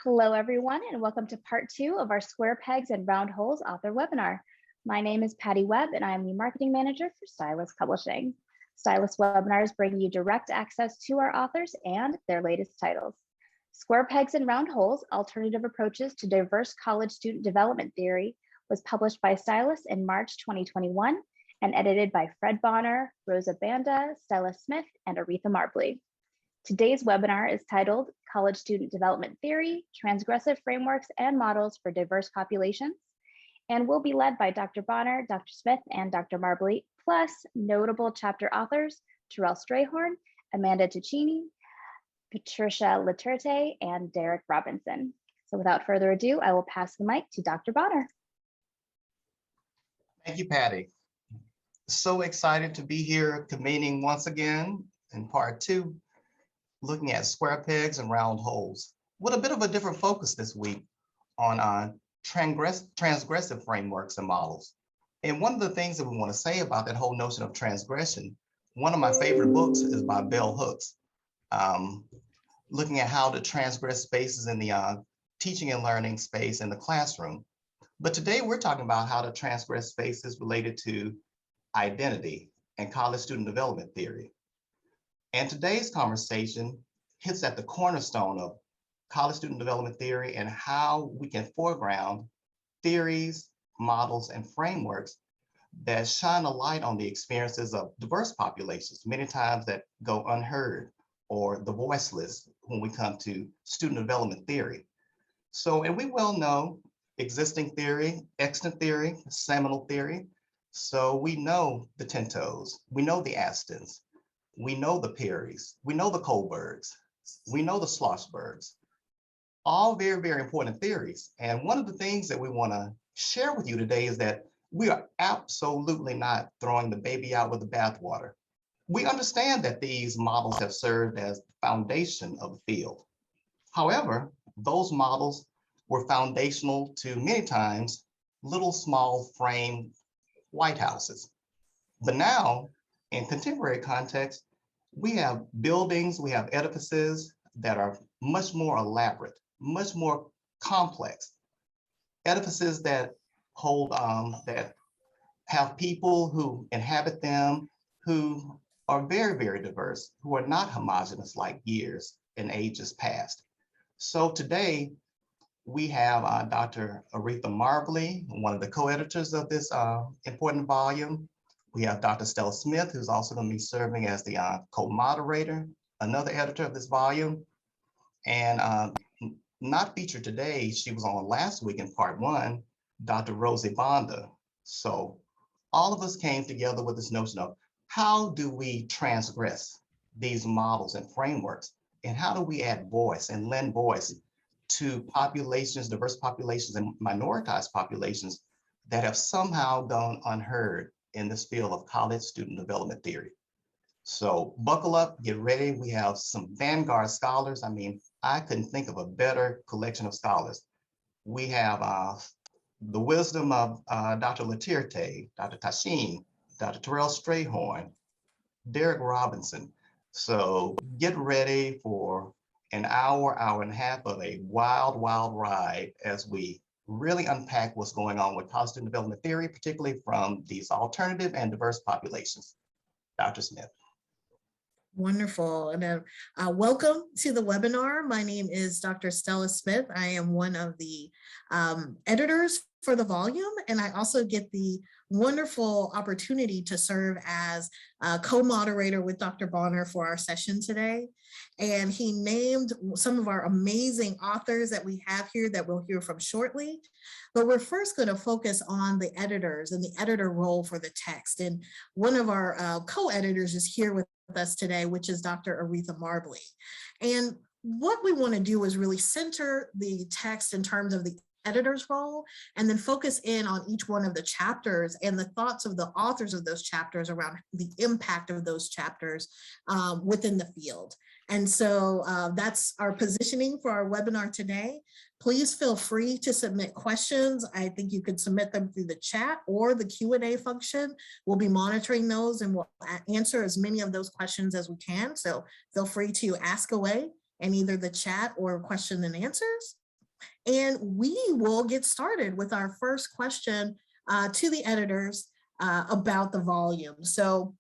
Hello, everyone, and welcome to part 2 of our Square Pegs and Round Holes author webinar. My name is Patty Webb, and I am the marketing manager for Stylus Publishing. Stylus webinars bring you direct access to our authors and their latest titles. Square Pegs and Round Holes, Alternative Approaches to Diverse College Student Development Theory was published by Stylus in March 2021 and edited by Fred Bonner, Rosa Banda, Stella Smith, and Aretha Marbley. Today's webinar is titled College Student Development Theory, Transgressive Frameworks and Models for Diverse Populations, and will be led by Dr. Bonner, Dr. Smith, and Dr. Marbley, plus notable chapter authors, Terrell Strayhorn, Amanda Tachine, Patricia Literte, and Derrick Robinson. So without further ado, I will pass the mic to Dr. Bonner. Thank you, Patty. So excited to be here convening once again in part 2, looking at square pegs and round holes with a bit of a different focus this week on transgressive frameworks and models. And one of the things that we want to say about that whole notion of transgression, one of my favorite books is by Bell Hooks, looking at how to transgress spaces in the teaching and learning space in the classroom. But today we're talking about how to transgress spaces related to identity and college student development theory. And today's conversation hits at the cornerstone of college student development theory and how we can foreground theories, models, and frameworks that shine a light on the experiences of diverse populations, many times that go unheard or the voiceless when we come to student development theory. So, and we well know existing theory, extant theory, seminal theory. So we know the Tintos, we know the Astons, we know the Perrys, we know the Kohlbergs, we know the Schlossbergs, all very, very important theories. And one of the things that we want to share with you today is that we are absolutely not throwing the baby out with the bathwater. We understand that these models have served as the foundation of the field. However, those models were foundational to many times little small frame White Houses. But now, in contemporary context, we have buildings, we have edifices that are much more elaborate, much more complex. Edifices that hold, that have people who inhabit them, who are very, very diverse, who are not homogenous like years and ages past. So today, we have Dr. Aretha Marbley, one of the co-editors of this important volume. We have Dr. Stella Smith, who's also going to be serving as the co-moderator, another editor of this volume. And not featured today, she was on last week in part 1, Dr. Rosa Banda. So all of us came together with this notion of how do we transgress these models and frameworks, and how do we add voice and lend voice to populations, diverse populations and minoritized populations that have somehow gone unheard in this field of college student development theory. So buckle up, get ready. We have some vanguard scholars. I mean, I couldn't think of a better collection of scholars. We have the wisdom of Dr. Literte, Dr. Tachine, Dr. Terrell Strayhorn, Derrick Robinson. So get ready for an hour, hour and a half of a wild, wild ride as we really unpack what's going on with college student development theory, particularly from these alternative and diverse populations. Dr. Smith. Wonderful. And welcome to the webinar. My name is Dr. Stella Smith. I am one of the editors for the volume, and I also get the wonderful opportunity to serve as co-moderator with Dr. Bonner for our session today. And he named some of our amazing authors that we have here that we'll hear from shortly. But we're first going to focus on the editors and the editor role for the text. And one of our co-editors is here with us today, which is Dr. Aretha Marbley. And what we want to do is really center the text in terms of the editor's role, and then focus in on each one of the chapters and the thoughts of the authors of those chapters around the impact of those chapters within the field. And so that's our positioning for our webinar today. Please feel free to submit questions. I think you could submit them through the chat or the Q&A function. We'll be monitoring those and we'll answer as many of those questions as we can. So feel free to ask away in either the chat or question and answers. And we will get started with our first question to the editors about the volume. So,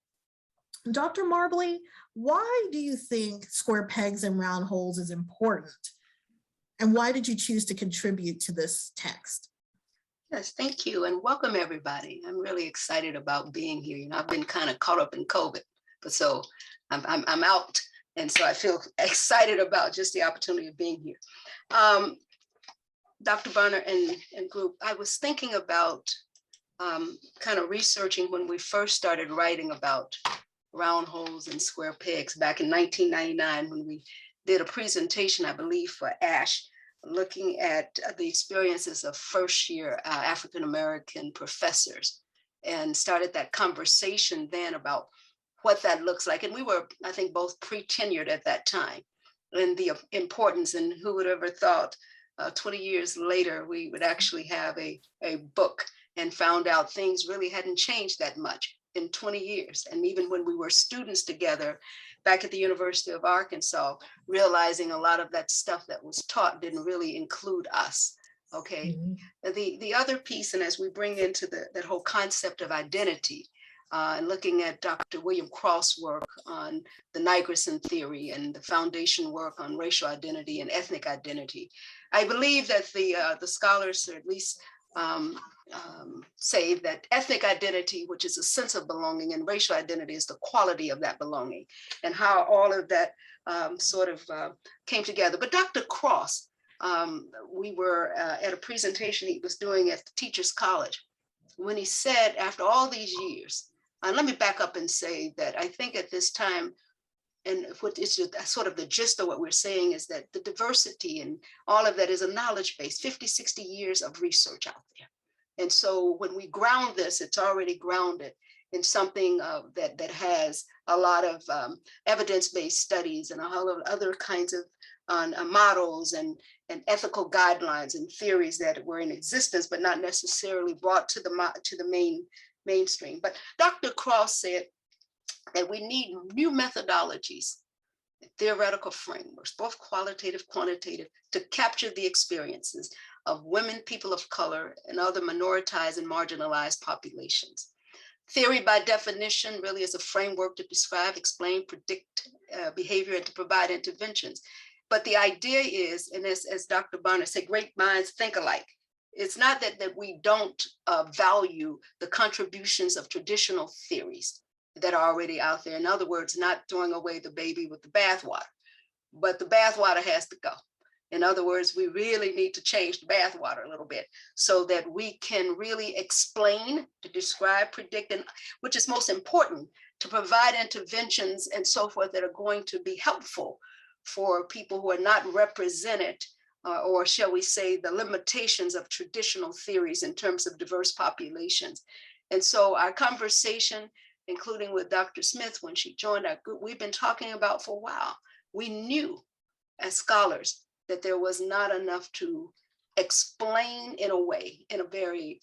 Dr. Marbley, why do you think Square Pegs and Round Holes is important? And why did you choose to contribute to this text? Yes, thank you, and welcome everybody. I'm really excited about being here. You know, I've been kind of caught up in COVID, but so I'm out, and so I feel excited about just the opportunity of being here. Dr. Barner and group, I was thinking about kind of researching when we first started writing about round holes and square pegs back in 1999 when we did a presentation, I believe, for ASH, looking at the experiences of first-year African-American professors, and started that conversation then about what that looks like. And we were, I think, both pre-tenured at that time, and the importance, and who would ever thought 20 years later we would actually have a book, and found out things really hadn't changed that much in 20 years. And even when we were students together back at the University of Arkansas, realizing a lot of that stuff that was taught didn't really include us. Okay. Mm-hmm. The other piece, and as we bring into that whole concept of identity, and looking at Dr. William Cross' work on the Nigerson theory and the foundation work on racial identity and ethnic identity, I believe that the scholars, or at least say that ethnic identity, which is a sense of belonging, and racial identity is the quality of that belonging, and how all of that sort of came together. But Dr. Cross, we were at a presentation he was doing at the Teachers College, when he said, after all these years, and let me back up and say that I think at this time, and what is sort of the gist of what we're saying is that the diversity and all of that is a knowledge base, 50, 60 years of research out there. And so when we ground this, it's already grounded in something that has a lot of evidence-based studies and a whole of other kinds of models and ethical guidelines and theories that were in existence, but not necessarily brought to the mainstream. But Dr. Cross said that we need new methodologies, theoretical frameworks, both qualitative, quantitative, to capture the experiences of women, people of color, and other minoritized and marginalized populations. Theory, by definition, really is a framework to describe, explain, predict behavior, and to provide interventions. But the idea is, and as Dr. Barner said, great minds think alike. It's not that we don't value the contributions of traditional theories that are already out there. In other words, not throwing away the baby with the bathwater, but the bathwater has to go. In other words, we really need to change the bathwater a little bit so that we can really explain, to describe, predict, and which is most important, to provide interventions and so forth that are going to be helpful for people who are not represented, or shall we say, the limitations of traditional theories in terms of diverse populations. And so our conversation, including with Dr. Smith when she joined our group, we've been talking about for a while. We knew as scholars that there was not enough to explain in a way, in a very,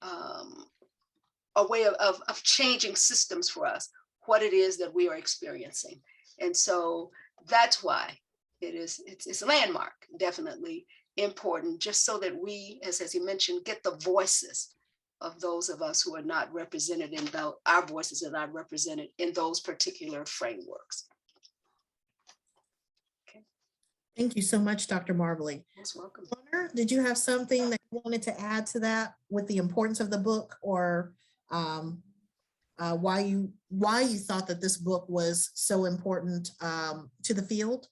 a way of changing systems for us, what it is that we are experiencing. And so that's why it's a landmark, definitely important, just so that we, as you mentioned, get the voices of those of us who are not represented in our voices are not represented in those particular frameworks. Okay. Thank you so much, Dr. Marbley. You're welcome. Did you have something that you wanted to add to that with the importance of the book, or why you thought that this book was so important to the field?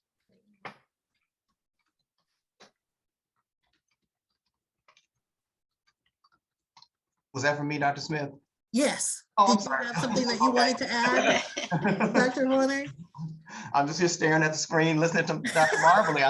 Was that for me, Dr. Smith? Yes. Oh, Did you have something that you wanted to add, Dr. Horner? I'm just here staring at the screen, listening to Dr. Marbley.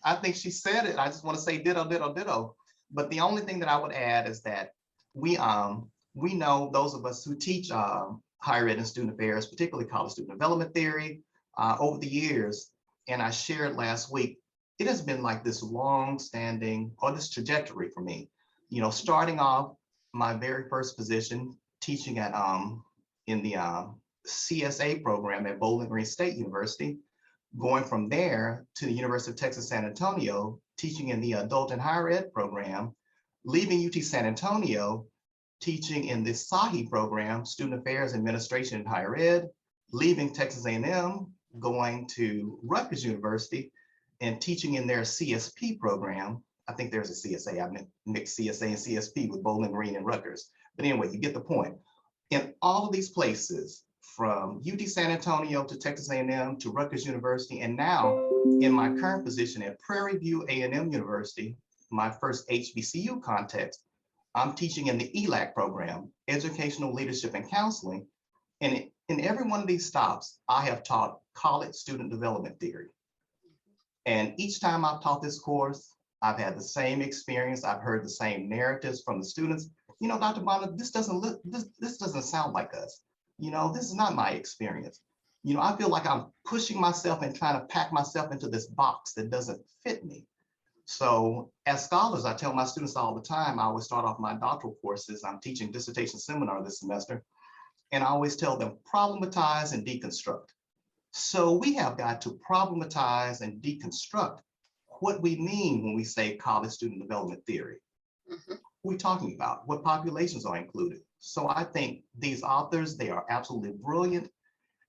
I think she said it. I just want to say ditto, ditto, ditto. But the only thing that I would add is that we know, those of us who teach higher ed and student affairs, particularly college student development theory, over the years, and I shared last week, it has been like this long-standing, or this trajectory for me. You know, starting off my very first position teaching at in the CSA program at Bowling Green State University, going from there to the University of Texas, San Antonio, teaching in the adult and higher ed program, leaving UT San Antonio, teaching in the SAHI program, Student Affairs Administration in Higher Ed, leaving Texas A&M, going to Rutgers University and teaching in their CSP program. I think there's a CSA, I mixed CSA and CSP with Bowling Green and Rutgers. But anyway, you get the point. In all of these places, from UT San Antonio to Texas A&M to Rutgers University, and now in my current position at Prairie View A&M University, my first HBCU context, I'm teaching in the ELAC program, Educational Leadership and Counseling. And in every one of these stops, I have taught college student development theory. And each time I've taught this course, I've had the same experience. I've heard the same narratives from the students. You know, Dr. Bonner, this doesn't sound like us. You know, this is not my experience. You know, I feel like I'm pushing myself and trying to pack myself into this box that doesn't fit me. So as scholars, I tell my students all the time, I always start off my doctoral courses. I'm teaching dissertation seminar this semester. And I always tell them, problematize and deconstruct. So we have got to problematize and deconstruct what we mean when we say college student development theory. Mm-hmm. What are we talking about? What populations are included? So I think these authors, they are absolutely brilliant,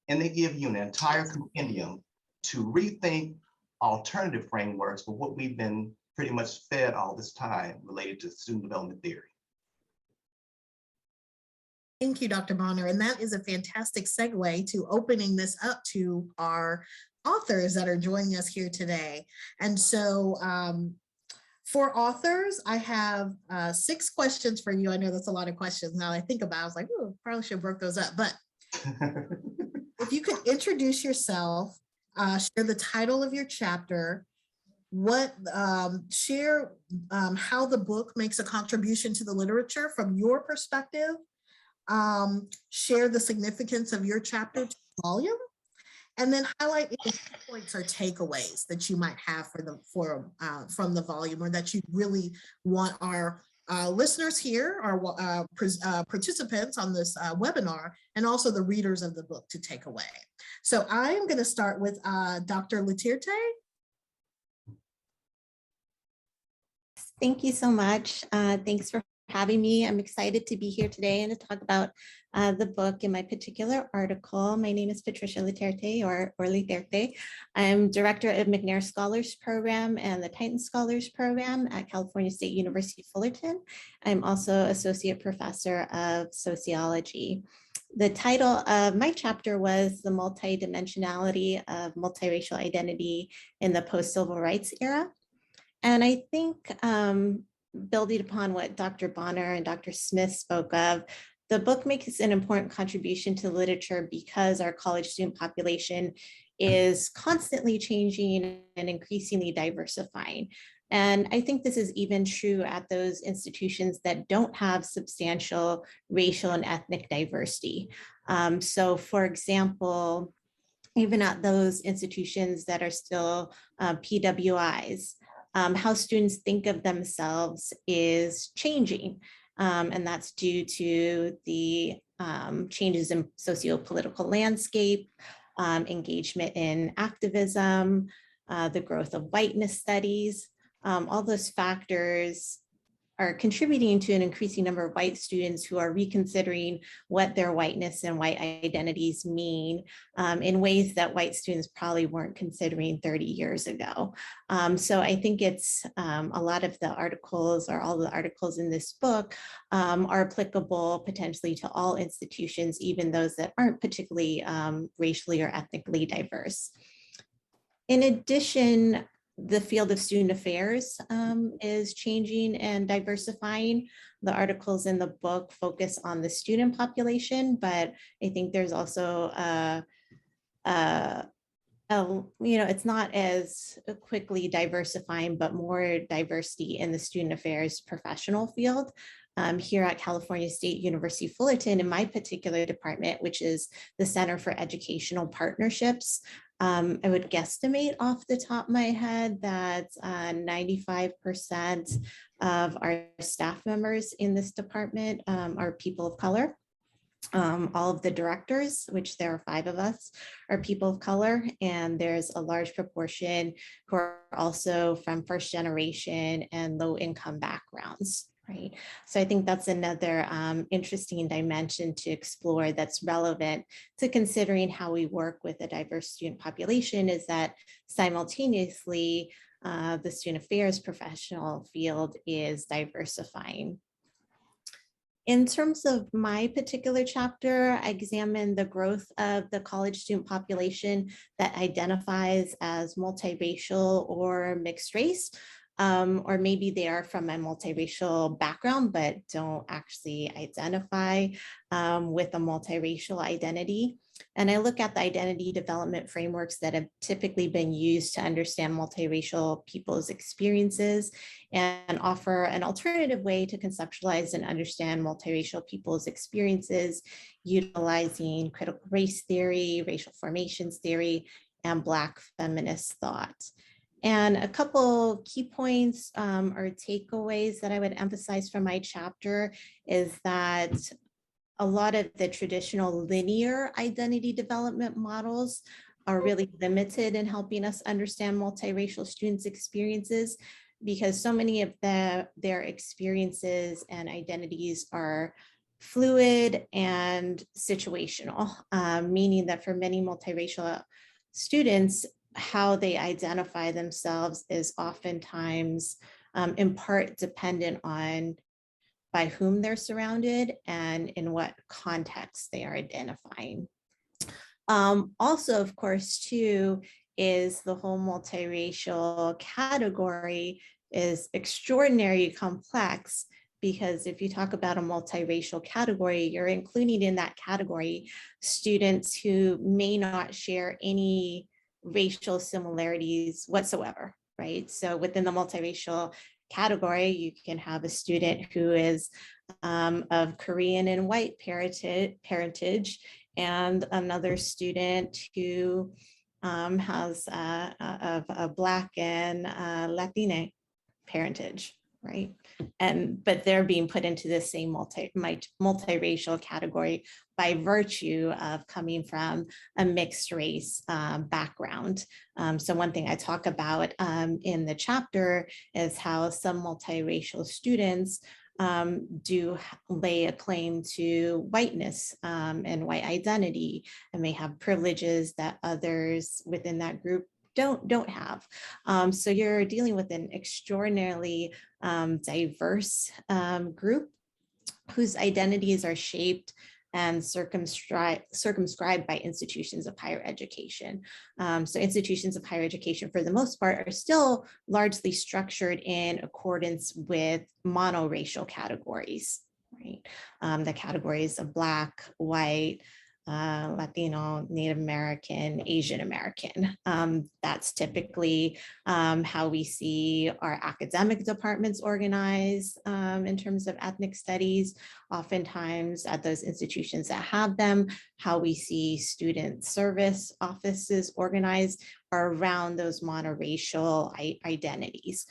and they give you an entire compendium to rethink alternative frameworks for what we've been pretty much fed all this time related to student development theory. Thank you, Dr. Bonner. And that is a fantastic segue to opening this up to our authors that are joining us here today. And so for authors, I have 6 questions for you. I know that's a lot of questions. Now I think about it, I was like, oh, probably should have broke those up. But if you could introduce yourself, share the title of your chapter, share how the book makes a contribution to the literature from your perspective, share the significance of your chapter to the volume, and then highlight any points or takeaways that you might have from the volume, or that you really want our listeners here, our participants on this webinar, and also the readers of the book to take away. So I am going to start with Dr. Literte. Thank you so much. Thanks for having me. I'm excited to be here today and to talk about the book in my particular article. My name is Patricia Literte, or Literte. I'm director of McNair Scholars Program and the Titan Scholars Program at California State University, Fullerton. I'm also associate professor of sociology. The title of my chapter was The Multidimensionality of Multiracial Identity in the Post-Civil Rights Era. And I think building upon what Dr. Bonner and Dr. Smith spoke of, the book makes an important contribution to literature because our college student population is constantly changing and increasingly diversifying. And I think this is even true at those institutions that don't have substantial racial and ethnic diversity. So for example, even at those institutions that are still PWIs, how students think of themselves is changing. And that's due to the changes in socio-political landscape, engagement in activism, the growth of whiteness studies. All those factors are contributing to an increasing number of white students who are reconsidering what their whiteness and white identities mean in ways that white students probably weren't considering 30 years ago. So I think it's a lot of the articles, or all the articles in this book, are applicable potentially to all institutions, even those that aren't particularly racially or ethnically diverse. In addition, the field of student affairs is changing and diversifying. The articles in the book focus on the student population, but I think there's also it's not as quickly diversifying, but more diversity in the student affairs professional field. Here at California State University, Fullerton, in my particular department, which is the Center for Educational Partnerships, I would guesstimate off the top of my head that 95% of our staff members in this department are people of color. All of the directors, which there are 5 of us, are people of color, and there's a large proportion who are also from first generation and low income backgrounds, right? So I think that's another interesting dimension to explore that's relevant to considering how we work with a diverse student population, is that simultaneously the student affairs professional field is diversifying. In terms of my particular chapter, I examined the growth of the college student population that identifies as multiracial or mixed race, or maybe they are from a multiracial background, but don't actually identify with a multiracial identity. And I look at the identity development frameworks that have typically been used to understand multiracial people's experiences and offer an alternative way to conceptualize and understand multiracial people's experiences, utilizing critical race theory, racial formations theory, and Black feminist thought. And a couple key points or takeaways that I would emphasize from my chapter is that a lot of the traditional linear identity development models are really limited in helping us understand multiracial students' experiences, because so many of their experiences and identities are fluid and situational, meaning that for many multiracial students, how they identify themselves is oftentimes in part dependent on by whom they're surrounded and in what context they are identifying. Also, of course, too, is the whole multiracial category is extraordinarily complex, because if you talk about a multiracial category, you're including in that category students who may not share any racial similarities whatsoever, right? So within the multiracial category, you can have a student who is of Korean and white parentage, and another student who has a Black and Latina parentage, right? But they're being put into the same multiracial category by virtue of coming from a mixed race background. So one thing I talk about in the chapter is how some multiracial students do lay a claim to whiteness and white identity, and may have privileges that others within that group don't have. So you're dealing with an extraordinarily diverse group whose identities are shaped and circumscribed by institutions of higher education. So institutions of higher education, for the most part, are still largely structured in accordance with monoracial categories, right? The categories of Black, white, Latino, Native American, Asian American. That's typically how we see our academic departments organized in terms of ethnic studies. Oftentimes at those institutions that have them, how we see student service offices organized are around those monoracial identities.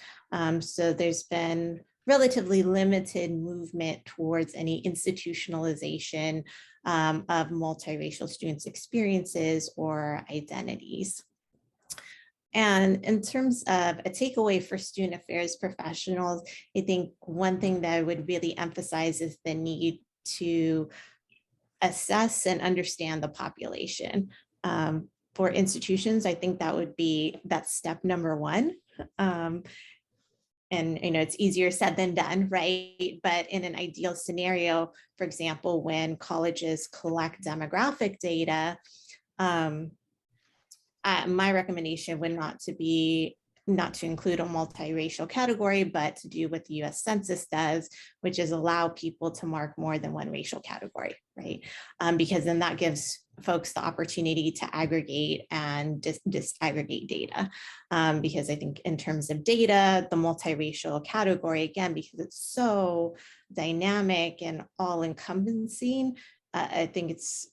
So there's been relatively limited movement towards any institutionalization of multiracial students' experiences or identities. And in terms of a takeaway for student affairs professionals, I think one thing that I would really emphasize is the need to assess and understand the population. For institutions, I think that's step number one. And it's easier said than done, right? But in an ideal scenario, for example, when colleges collect demographic data, my recommendation would not to include a multiracial category, but to do what the US Census does, which is allow people to mark more than one racial category, right? Because then that gives folks the opportunity to aggregate and disaggregate data. Because I think in terms of data, the multiracial category, again, because it's so dynamic and all encompassing, I think it's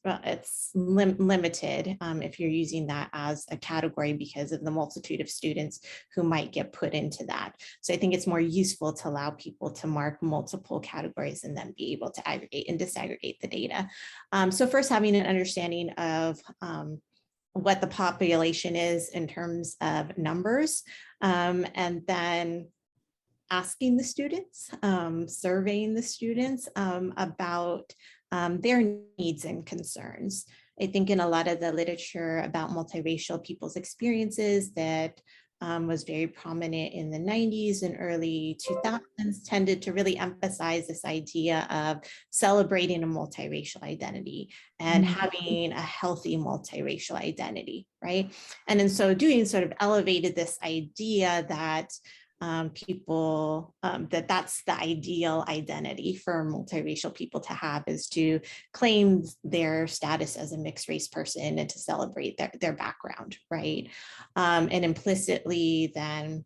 limited if you're using that as a category because of the multitude of students who might get put into that. So I think it's more useful to allow people to mark multiple categories and then be able to aggregate and disaggregate the data. So first, having an understanding of what the population is in terms of numbers, and then asking the students, surveying the students about their needs and concerns. I think in a lot of the literature about multiracial people's experiences that was very prominent in the 90s and early 2000s tended to really emphasize this idea of celebrating a multiracial identity and having a healthy multiracial identity, right? And in so doing, sort of elevated this idea that that's the ideal identity for multiracial people to have, is to claim their status as a mixed race person and to celebrate their background, right? And implicitly then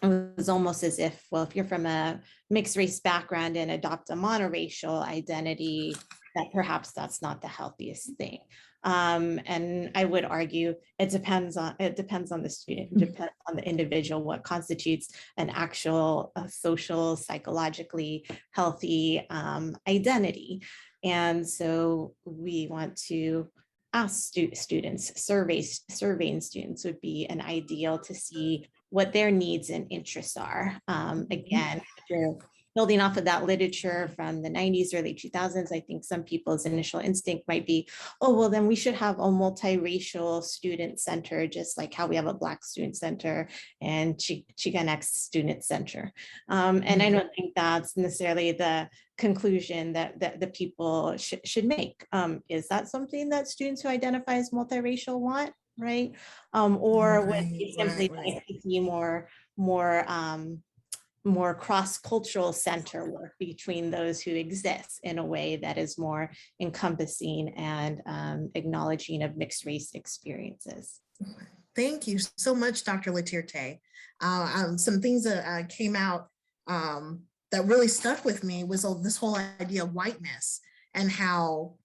it was almost as if, well, if you're from a mixed race background and adopt a monoracial identity, that perhaps that's not the healthiest thing. And I would argue it depends on the student, depends on the individual, what constitutes an actual social, psychologically healthy identity. And so we want to ask students, surveying students would be an ideal to see what their needs and interests are. Again, if you're building off of that literature from the 90s, early 2000s, I think some people's initial instinct might be, oh, well, then we should have a multiracial student center, just like how we have a Black student center and Chicanx student center. And I don't think that's necessarily the conclusion that the people should make. Is that something that students who identify as multiracial want, right? Or would they simply like to see more cross-cultural center work between those who exist in a way that is more encompassing and acknowledging of mixed race experiences. Thank you so much, Dr. Literte. Some things that came out that really stuck with me was this whole idea of whiteness and how,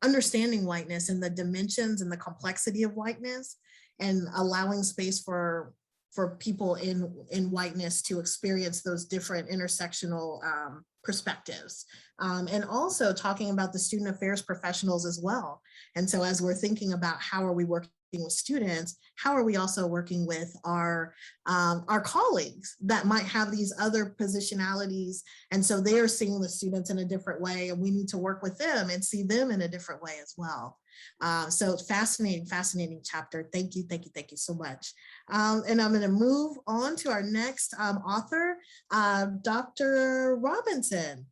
understanding whiteness and the dimensions and the complexity of whiteness and allowing space for people in whiteness to experience those different intersectional perspectives. And also talking about the student affairs professionals as well. And so as we're thinking about how are we working with students, how are we also working with our colleagues that might have these other positionalities, and so they're seeing the students in a different way, and we need to work with them and see them in a different way as well. So fascinating chapter. Thank you so much. And I'm going to move on to our next author, Dr. Robinson.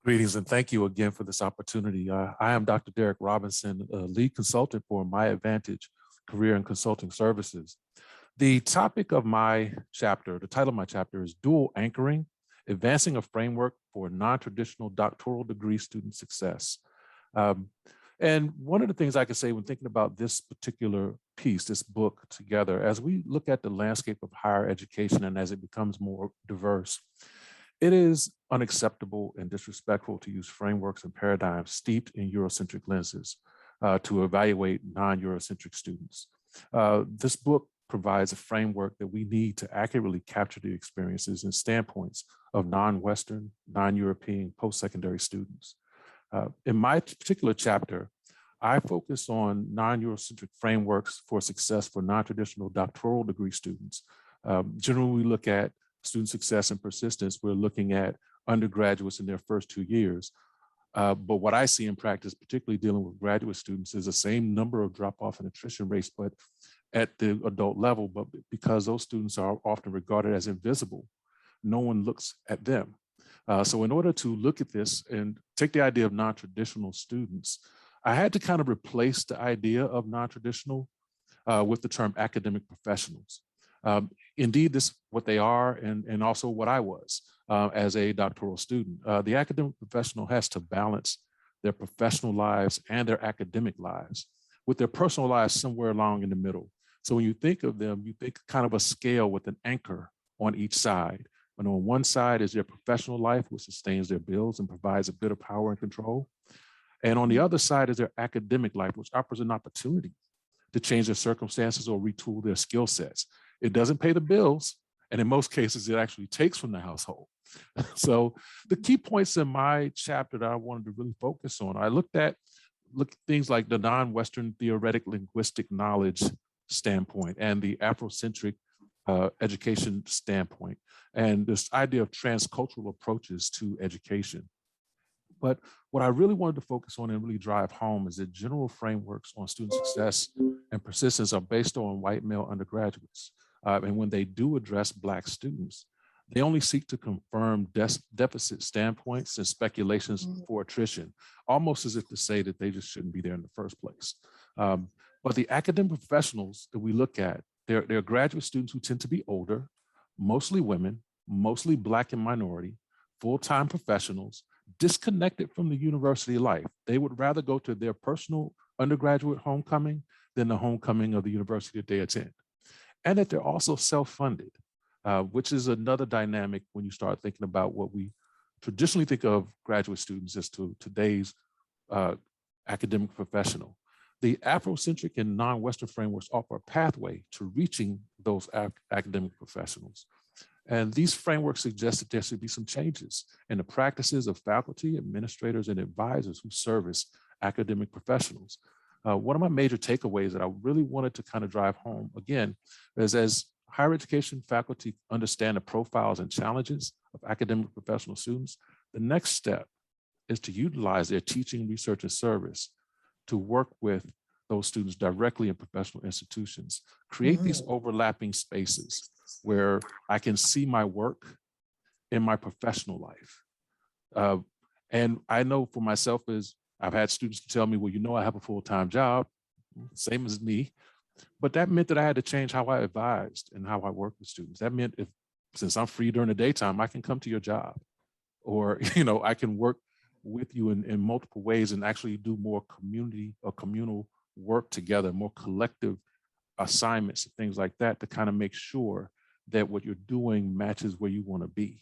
Greetings and thank you again for this opportunity. I am Dr. Derrick Robinson, a lead consultant for My Advantage Career and Consulting Services. The topic of my chapter, the title of my chapter is Dual Anchoring, Advancing a Framework for Non-Traditional Doctoral Degree Student Success. And one of the things I can say when thinking about this particular piece, this book together, as we look at the landscape of higher education and as it becomes more diverse, it is unacceptable and disrespectful to use frameworks and paradigms steeped in Eurocentric lenses to evaluate non-Eurocentric students. This book provides a framework that we need to accurately capture the experiences and standpoints of non-Western, non-European post-secondary students. In my particular chapter, I focus on non-Eurocentric frameworks for success for non-traditional doctoral degree students. Generally, we look at student success and persistence. We're looking at undergraduates in their first 2 years. But what I see in practice, particularly dealing with graduate students, is the same number of drop-off and attrition rates, but at the adult level. But because those students are often regarded as invisible, no one looks at them. So in order to look at this and take the idea of non-traditional students, I had to kind of replace the idea of non-traditional with the term academic professionals. Indeed, this is what they are and also what I was as a doctoral student. The academic professional has to balance their professional lives and their academic lives with their personal lives somewhere along in the middle. So when you think of them, you think kind of a scale with an anchor on each side. And on one side is their professional life, which sustains their bills and provides a bit of power and control. And on the other side is their academic life, which offers an opportunity to change their circumstances or retool their skill sets. It doesn't pay the bills, and in most cases, it actually takes from the household. So the key points in my chapter that I wanted to really focus on, I looked at things like the non-Western theoretic linguistic knowledge standpoint and the Afrocentric education standpoint, and this idea of transcultural approaches to education. But what I really wanted to focus on and really drive home is that general frameworks on student success and persistence are based on white male undergraduates. And when they do address Black students, they only seek to confirm deficit standpoints and speculations for attrition, almost as if to say that they just shouldn't be there in the first place. But the academic professionals that we look at, they're graduate students who tend to be older, mostly women, mostly Black and minority, full-time professionals, disconnected from the university life. They would rather go to their personal undergraduate homecoming than the homecoming of the university that they attend. And that they're also self-funded, which is another dynamic when you start thinking about what we traditionally think of graduate students as to today's academic professional. The Afrocentric and non-Western frameworks offer a pathway to reaching those academic professionals. And these frameworks suggest that there should be some changes in the practices of faculty, administrators, and advisors who service academic professionals. One of my major takeaways that I really wanted to kind of drive home, again, is as higher education faculty understand the profiles and challenges of academic professional students, the next step is to utilize their teaching, research, and service to work with those students directly in professional institutions, create these overlapping spaces where I can see my work in my professional life. And I know for myself is I've had students tell me, well, you know, I have a full-time job, same as me, but that meant that I had to change how I advised and how I work with students. That meant since I'm free during the daytime, I can come to your job, or, you know, I can work with you in multiple ways and actually do more community or communal work together, more collective assignments and things like that to kind of make sure that what you're doing matches where you want to be.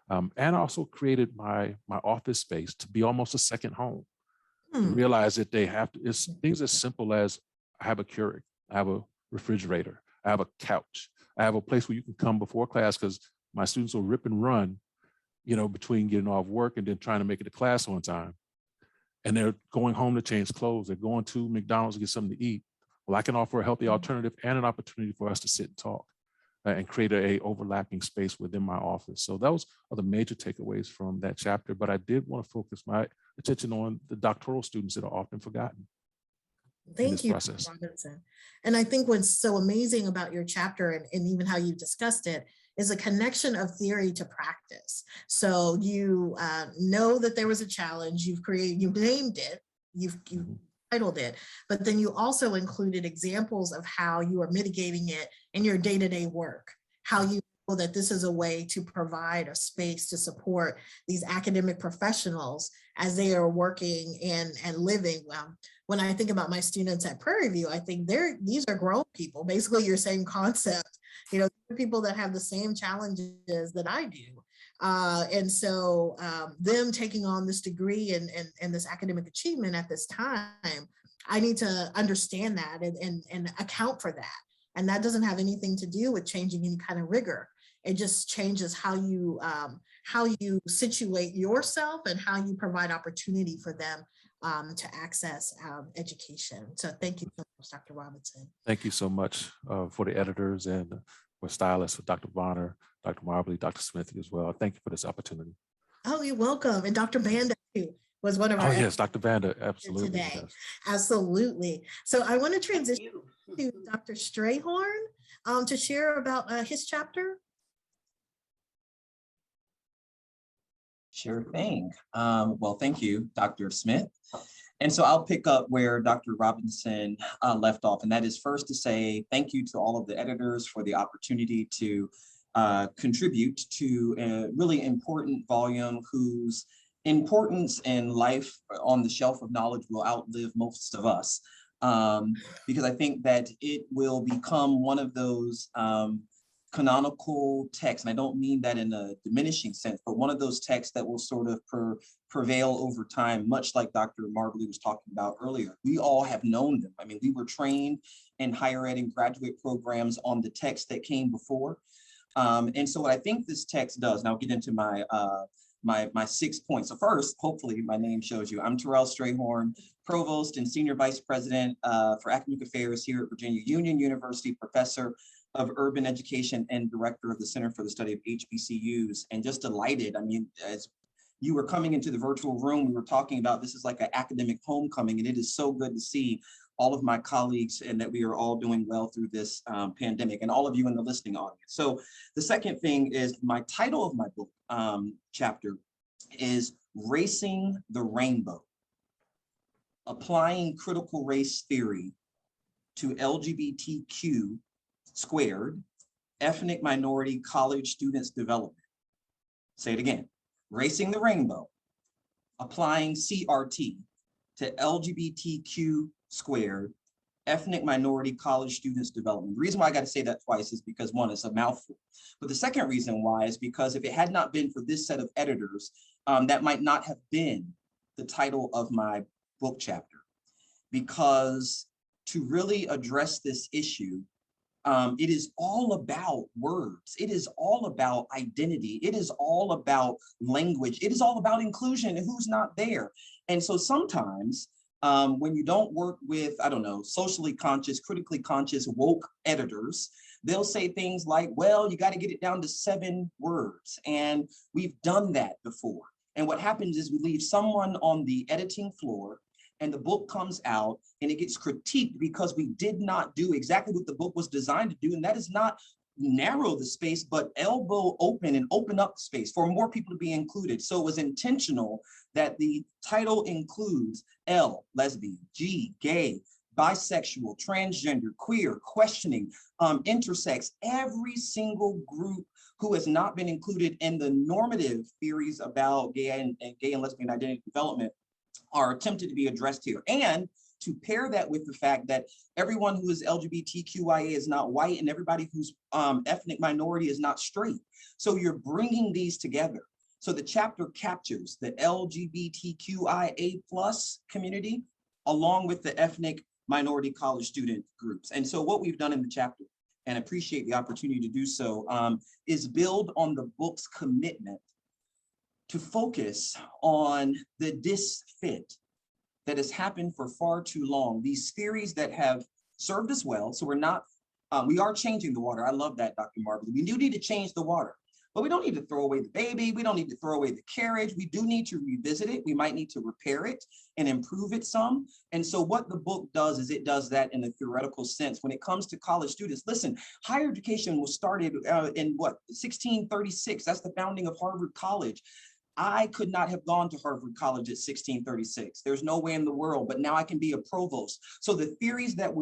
And also created my office space to be almost a second home. To realize that they have to, it's things as simple as I have a Keurig, I have a refrigerator, I have a couch, I have a place where you can come before class, because my students will rip and run, you know, between getting off work and then trying to make it to class on time. And they're going home to change clothes. They're going to McDonald's to get something to eat. Well, I can offer a healthy alternative and an opportunity for us to sit and talk and create a overlapping space within my office. So those are the major takeaways from that chapter. But I did want to focus my attention on the doctoral students that are often forgotten. Thank you, Dr. Robinson. And I think what's so amazing about your chapter and even how you discussed it is a connection of theory to practice. So you know that there was a challenge, you've named it, you've titled it, but then you also included examples of how you are mitigating it in your day-to-day work, how you know that this is a way to provide a space to support these academic professionals as they are working and living. When I think about my students at Prairie View, I think these are grown people, basically your same concept, you know, people that have the same challenges that I do. And so them taking on this degree and this academic achievement at this time, I need to understand that and account for that. And that doesn't have anything to do with changing any kind of rigor. It just changes how you situate yourself and how you provide opportunity for them to access education. So thank you so much, Dr. Robinson. Thank you so much for the editors and for stylists, for Dr. Bonner, Dr. Marbley, Dr. Smith as well. Thank you for this opportunity. Oh, you're welcome. And Dr. Banda too was one of our yes, Dr. Banda, absolutely. Today. Yes. Absolutely. So I want to transition to Dr. Strayhorn to share about his chapter. Sure thing. Well, thank you, Dr. Smith. And so I'll pick up where Dr. Robinson left off, and that is first to say thank you to all of the editors for the opportunity to contribute to a really important volume whose importance in life on the shelf of knowledge will outlive most of us. Because I think that it will become one of those canonical text, and I don't mean that in a diminishing sense, but one of those texts that will sort of prevail over time, much like Dr. Marbley was talking about earlier. We all have known them. I mean, we were trained in higher ed and graduate programs on the text that came before. And so what I think this text does, and I'll get into my my 6 points. So first, hopefully my name shows you, I'm Terrell Strayhorn, Provost and Senior Vice President for Academic Affairs here at Virginia Union University, Professor of Urban Education and Director of the Center for the Study of HBCUs. And just delighted, I mean, as you were coming into the virtual room, we were talking about this is like an academic homecoming, and it is so good to see all of my colleagues and that we are all doing well through this pandemic, and all of you in the listening audience. So the second thing is my title of my book chapter is Racing the Rainbow, Applying Critical Race Theory to LGBTQ squared ethnic minority college students development. Say it again, Racing the Rainbow, Applying CRT to LGBTQ squared ethnic minority college students development. The reason why I got to say that twice is because one, it's a mouthful. But the second reason why is because if it had not been for this set of editors, that might not have been the title of my book chapter. Because to really address this issue, it is all about words. It is all about identity. It is all about language. It is all about inclusion and who's not there. And so sometimes when you don't work with, I don't know, socially conscious, critically conscious, woke editors, they'll say things like, well, you got to get it down to 7 words. And we've done that before. And what happens is we leave someone on the editing floor and the book comes out and it gets critiqued because we did not do exactly what the book was designed to do. And that is not narrow the space, but elbow open and open up the space for more people to be included. So it was intentional that the title includes L, lesbian, G, gay, bisexual, transgender, queer, questioning, intersex, every single group who has not been included in the normative theories about gay and lesbian identity development are attempted to be addressed here. And to pair that with the fact that everyone who is LGBTQIA is not white and everybody who's ethnic minority is not straight. So you're bringing these together. So the chapter captures the LGBTQIA plus community along with the ethnic minority college student groups. And so what we've done in the chapter, and appreciate the opportunity to do so, is build on the book's commitment to focus on the disfit that has happened for far too long. These theories that have served us well, so we're not, we are changing the water. I love that, Dr. Marbley. We do need to change the water, but we don't need to throw away the baby. We don't need to throw away the carriage. We do need to revisit it. We might need to repair it and improve it some. And so what the book does is it does that in a theoretical sense. When it comes to college students, listen, higher education was started in what, 1636. That's the founding of Harvard College. I could not have gone to Harvard College at 1636. There's no way in the world, but now I can be a provost. So the theories that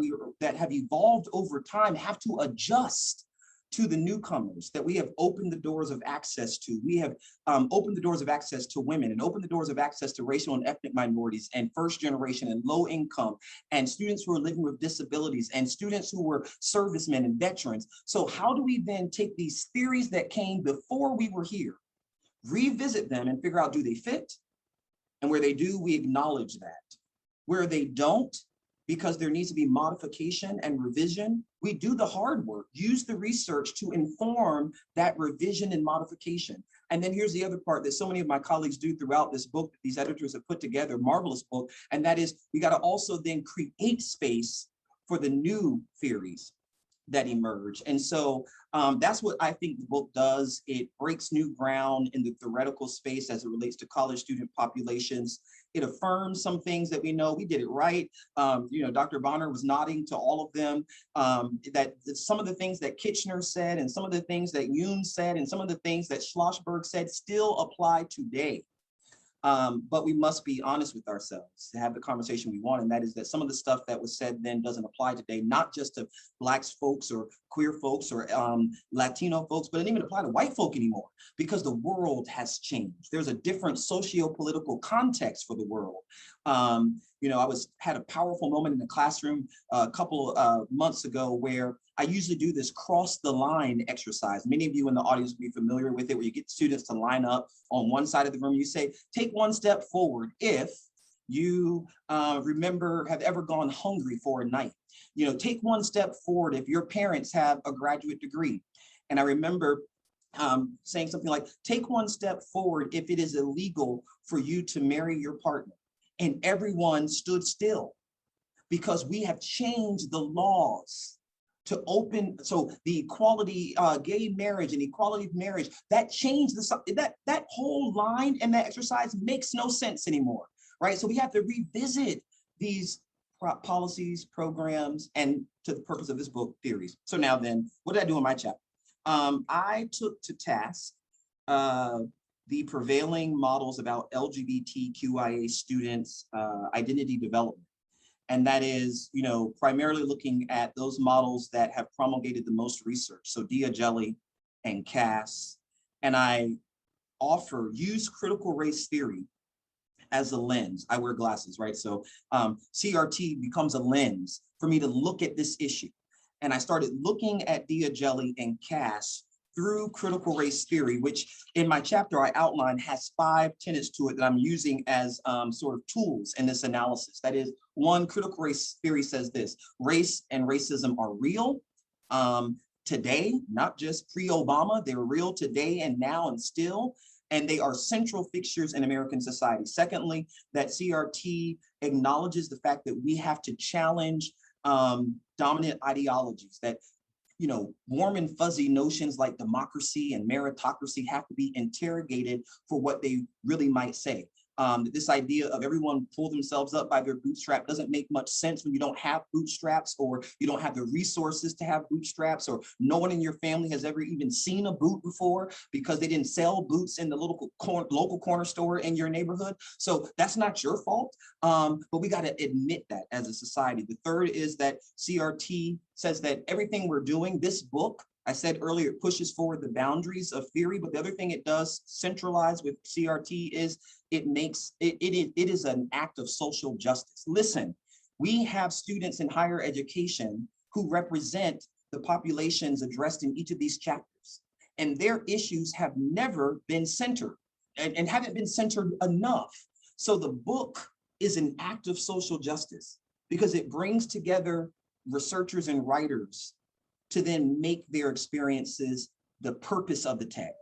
have evolved over time have to adjust to the newcomers that we have opened the doors of access to. We have opened the doors of access to women and opened the doors of access to racial and ethnic minorities and first generation and low income and students who are living with disabilities and students who were servicemen and veterans. So how do we then take these theories that came before we were here, revisit them and figure out, do they fit? And where they do, we acknowledge that. Where they don't, because there needs to be modification and revision, we do the hard work, use the research to inform that revision and modification. And then here's the other part that so many of my colleagues do throughout this book that these editors have put together, marvelous book, and that is we got to also then create space for the new theories that emerge. And so that's what I think the book does. It breaks new ground in the theoretical space as it relates to college student populations. It affirms some things that we know we did it right. You know, Dr. Bonner was nodding to all of them, that some of the things that Kitchener said and some of the things that Yoon said and some of the things that Schlossberg said still apply today. But we must be honest with ourselves to have the conversation we want, and that is that some of the stuff that was said then doesn't apply today, not just to Black folks or queer folks or Latino folks, but it doesn't even apply to white folk anymore because the world has changed. There's a different socio-political context for the world. You know, I had a powerful moment in the classroom a couple months ago where I usually do this cross the line exercise. Many of you in the audience will be familiar with it, where you get students to line up on one side of the room. You say, take one step forward if you have ever gone hungry for a night. You know, take one step forward if your parents have a graduate degree. And I remember saying something like, take one step forward if it is illegal for you to marry your partner. And everyone stood still, because we have changed the laws to open, so the equality, gay marriage and equality of marriage, that changed that whole line, and that exercise makes no sense anymore, right? So we have to revisit these policies, programs, and to the purpose of this book, theories. So now then, what did I do in my chapter? I took to task the prevailing models about LGBTQIA students' identity development. And that is, you know, primarily looking at those models that have promulgated the most research. So Dia Jelly and Cass. And I use critical race theory as a lens. I wear glasses, right? So CRT becomes a lens for me to look at this issue. And I started looking at Dia Jelly and Cass through critical race theory, which in my chapter I outline has 5 tenets to it that I'm using as sort of tools in this analysis. That is, 1, critical race theory says this: race and racism are real today, not just pre-Obama. They're real today and now and still, and they are central fixtures in American society. Secondly, that CRT acknowledges the fact that we have to challenge dominant ideologies, that, you know, warm and fuzzy notions like democracy and meritocracy have to be interrogated for what they really might say. This idea of everyone pull themselves up by their bootstrap doesn't make much sense when you don't have bootstraps, or you don't have the resources to have bootstraps, or no one in your family has ever even seen a boot before because they didn't sell boots in the local corner store in your neighborhood. So that's not your fault, but we got to admit that as a society. The third is that CRT says that everything we're doing, this book, I said earlier, it pushes forward the boundaries of theory, but the other thing it does centralize with CRT is it is an act of social justice. Listen, we have students in higher education who represent the populations addressed in each of these chapters, and their issues have never been centered and haven't been centered enough. So the book is an act of social justice because it brings together researchers and writers to then make their experiences the purpose of the text.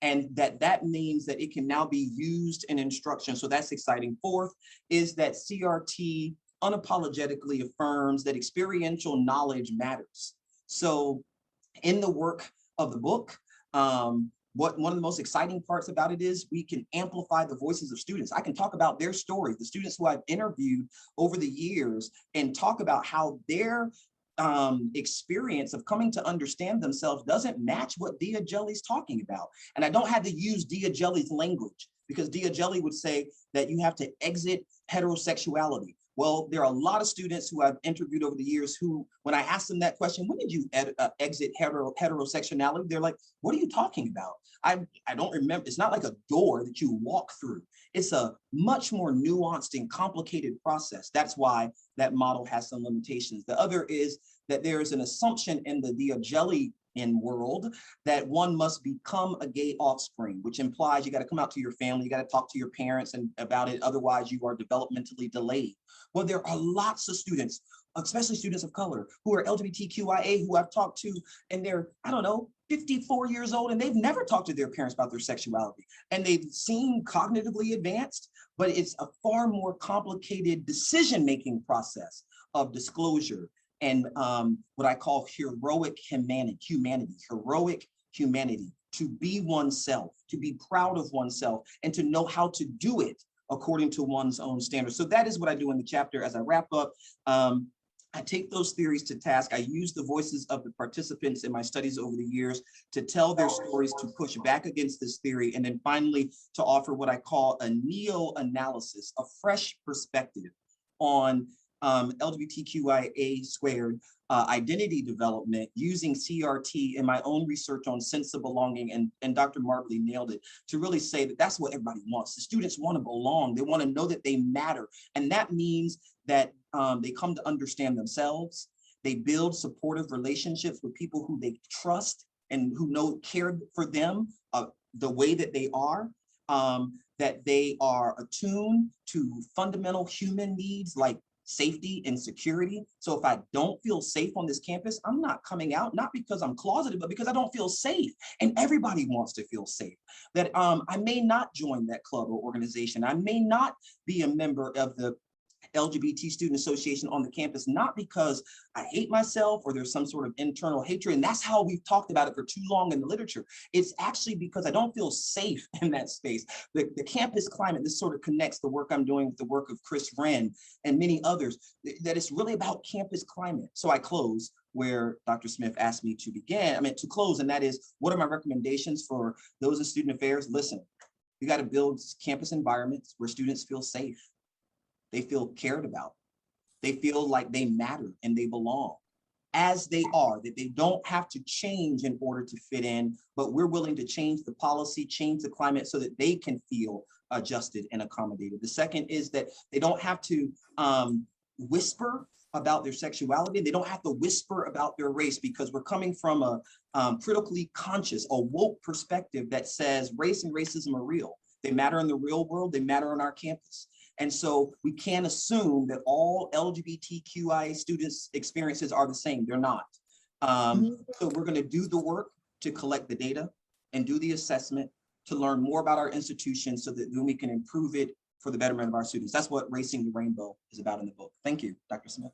And that means that it can now be used in instruction. So that's exciting. Fourth is that CRT unapologetically affirms that experiential knowledge matters. So in the work of the book, one of the most exciting parts about it is we can amplify the voices of students. I can talk about their stories, the students who I've interviewed over the years, and talk about how their experience of coming to understand themselves doesn't match what Dia Jelly's talking about. And I don't have to use Dia Jelly's language, because Dia Jelly would say that you have to exit heterosexuality. Well, there are a lot of students who I've interviewed over the years who, when I ask them that question, when did you exit heterosexuality? They're like, what are you talking about? I don't remember. It's not like a door that you walk through. It's a much more nuanced and complicated process. That's why that model has some limitations. The other is that there is an assumption in the Dia Jelly world that one must become a gay offspring, which implies you got to come out to your family, you got to talk to your parents and about it, otherwise you are developmentally delayed. Well, there are lots of students, especially students of color, who are LGBTQIA, who I've talked to, and they're, I don't know, 54 years old, and they've never talked to their parents about their sexuality. And they've seem cognitively advanced, but it's a far more complicated decision-making process of disclosure and what I call heroic humanity, to be oneself, to be proud of oneself, and to know how to do it according to one's own standards. So that is what I do in the chapter. As I wrap up, I take those theories to task. I use the voices of the participants in my studies over the years to tell their stories, to push back against this theory, and then finally to offer what I call a neo-analysis, a fresh perspective on LGBTQIA squared identity development using CRT in my own research on sense of belonging, and Dr. Markley nailed it, to really say that that's what everybody wants. The students want to belong. They want to know that they matter. And that means that they come to understand themselves, They build supportive relationships with people who they trust and who care for them the way that they are, that they are attuned to fundamental human needs like safety and security. So if I don't feel safe on this campus, I'm not coming out, not because I'm closeted, but because I don't feel safe. And everybody wants to feel safe. That I may not join that club or organization. I may not be a member of the LGBT Student Association on the campus, not because I hate myself or there's some sort of internal hatred. And that's how we've talked about it for too long in the literature. It's actually because I don't feel safe in that space. The campus climate, this sort of connects the work I'm doing with the work of Chris Wren and many others, that it's really about campus climate. So I close where Dr. Smith asked me to to close, and that is, what are my recommendations for those in student affairs? Listen, you got to build campus environments where students feel safe. They feel cared about. They feel like they matter and they belong as they are, that they don't have to change in order to fit in, but we're willing to change the policy, change the climate so that they can feel adjusted and accommodated. The second is that they don't have to whisper about their sexuality. They don't have to whisper about their race, because we're coming from a critically conscious, a woke perspective that says race and racism are real. They matter in the real world. They matter on our campus. And so we can't assume that all LGBTQIA students' experiences are the same. They're not. So we're going to do the work to collect the data and do the assessment to learn more about our institution so that then we can improve it for the betterment of our students. That's what Racing the Rainbow is about in the book. Thank you, Dr. Smith.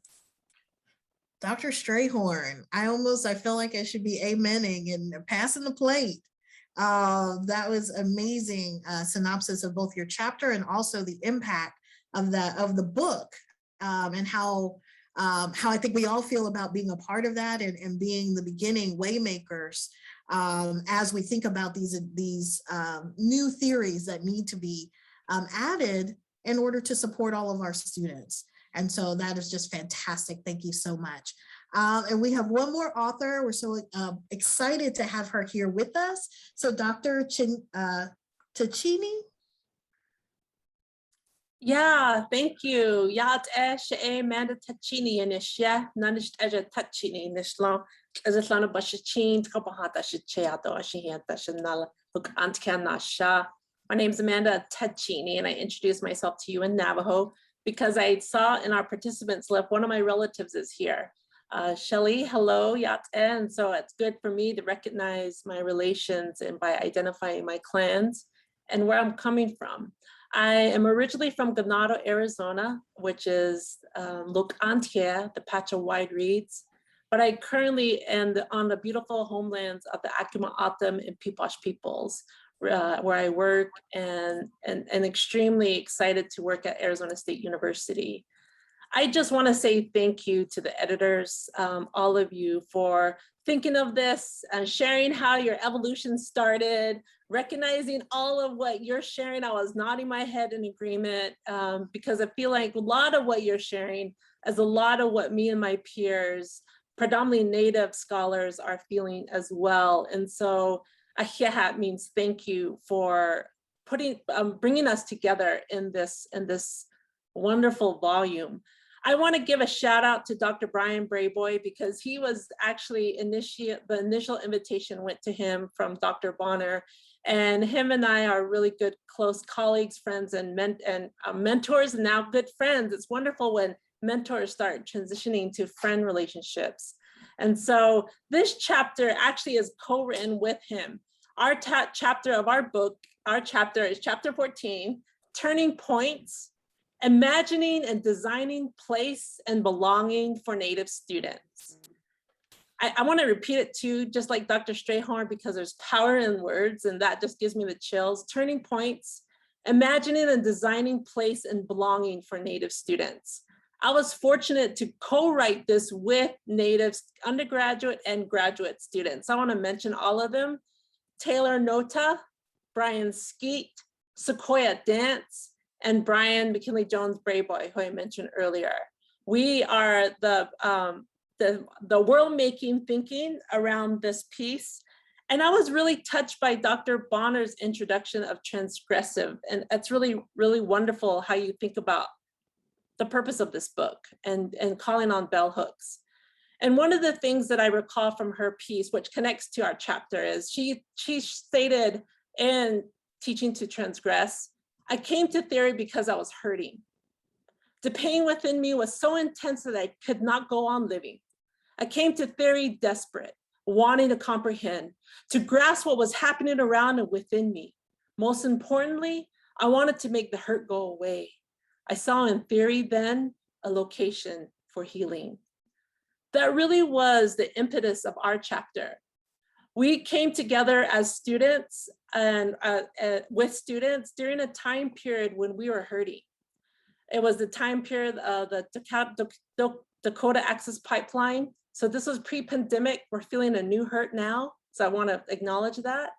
Dr. Strayhorn, I feel like I should be amening and passing the plate. That was amazing synopsis of both your chapter and also the impact of the book, and how I think we all feel about being a part of that and being the beginning waymakers as we think about these new theories that need to be added in order to support all of our students. And so that is just fantastic. Thank you so much. And we have one more author. We're so excited to have her here with us. So Dr. Tachini. Yeah, thank you. Yat esh e manda Tachini inish ya nanish eja Tachini nishlo ezlana bashichin kapahata shicheato ashihata shanala look antkanasha. My name is Amanda Tachini, and I introduce myself to you in Navajo because I saw in our participants list one of my relatives is here. Shelly, hello, Yat, and so it's good for me to recognize my relations and by identifying my clans and where I'm coming from. I am originally from Ganado, Arizona, which is Lukantia, the patch of wide reeds, but I currently am on the beautiful homelands of the Acoma O'odham and Peepash peoples, where I work and extremely excited to work at Arizona State University. I just want to say thank you to the editors, all of you, for thinking of this and sharing how your evolution started, recognizing all of what you're sharing. I was nodding my head in agreement because I feel like a lot of what you're sharing is a lot of what me and my peers, predominantly Native scholars, are feeling as well. And so ahiahat means thank you for bringing us together in this wonderful volume. I want to give a shout out to Dr. Brian Brayboy because he was actually the initial invitation went to him from Dr. Bonner, and him and I are really good, close colleagues, friends, and mentors, and now good friends. It's wonderful when mentors start transitioning to friend relationships. And so this chapter actually is co-written with him. Our chapter of our book, our chapter is chapter 14, Turning Points, Imagining and Designing Place and Belonging for Native Students. I want to repeat it too, just like Dr. Strayhorn, because there's power in words and that just gives me the chills. Turning Points, Imagining and Designing Place and Belonging for Native Students. I was fortunate to co-write this with Native undergraduate and graduate students. I want to mention all of them: Taylor Nota, Brian Skeet, Sequoia Dance, and Brian McKinley Jones Brayboy, who I mentioned earlier. We are the world-making thinking around this piece. And I was really touched by Dr. Bonner's introduction of transgressive. And it's really, really wonderful how you think about the purpose of this book and calling on bell hooks. And one of the things that I recall from her piece, which connects to our chapter, is she stated in Teaching to Transgress, I came to theory because I was hurting. The pain within me was so intense that I could not go on living. I came to theory desperate, wanting to comprehend, to grasp what was happening around and within me. Most importantly, I wanted to make the hurt go away. I saw in theory then a location for healing. That really was the impetus of our chapter. We came together as students and with students during a time period when we were hurting. It was the time period of the Dakota Access Pipeline. So this was pre-pandemic. We're feeling a new hurt now. So I want to acknowledge that.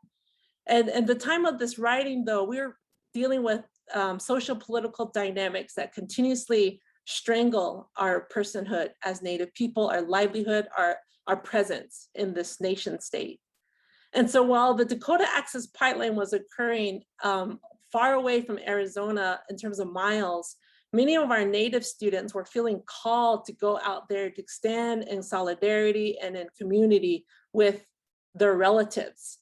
And at the time of this writing, though, we were dealing with social political dynamics that continuously strangle our personhood as Native people, our livelihood, our presence in this nation state. And so while the Dakota Access Pipeline was occurring far away from Arizona in terms of miles, many of our Native students were feeling called to go out there to stand in solidarity and in community with their relatives.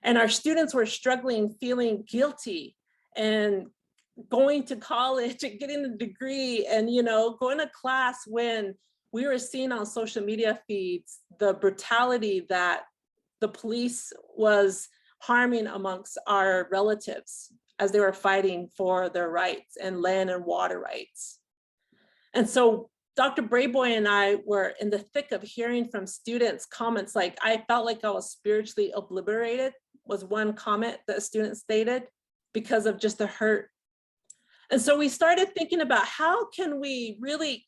And our students were struggling, feeling guilty and going to college and getting a degree and, you know, going to class when we were seeing on social media feeds the brutality that the police was harming amongst our relatives as they were fighting for their rights and land and water rights. And so Dr. Brayboy and I were in the thick of hearing from students comments like, I felt like I was spiritually obliterated, was one comment that a student stated, because of just the hurt. And so we started thinking about how can we really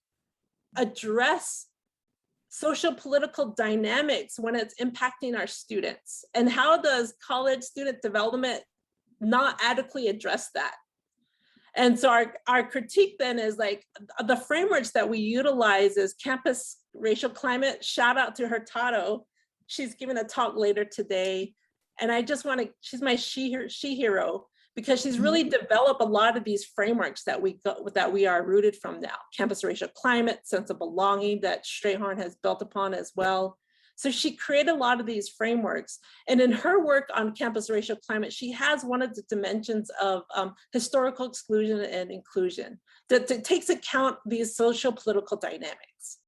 address social political dynamics when it's impacting our students, and how does college student development not adequately address that? And so our critique then is like the frameworks that we utilize is campus racial climate. Shout out to Hurtado. She's giving a talk later today. And I just want to, she's my she hero, because she's really developed a lot of these frameworks that we are rooted from now. Campus racial climate, sense of belonging that Strayhorn has built upon as well. So she created a lot of these frameworks. And in her work on campus racial climate, she has one of the dimensions of historical exclusion and inclusion that takes account these social political dynamics.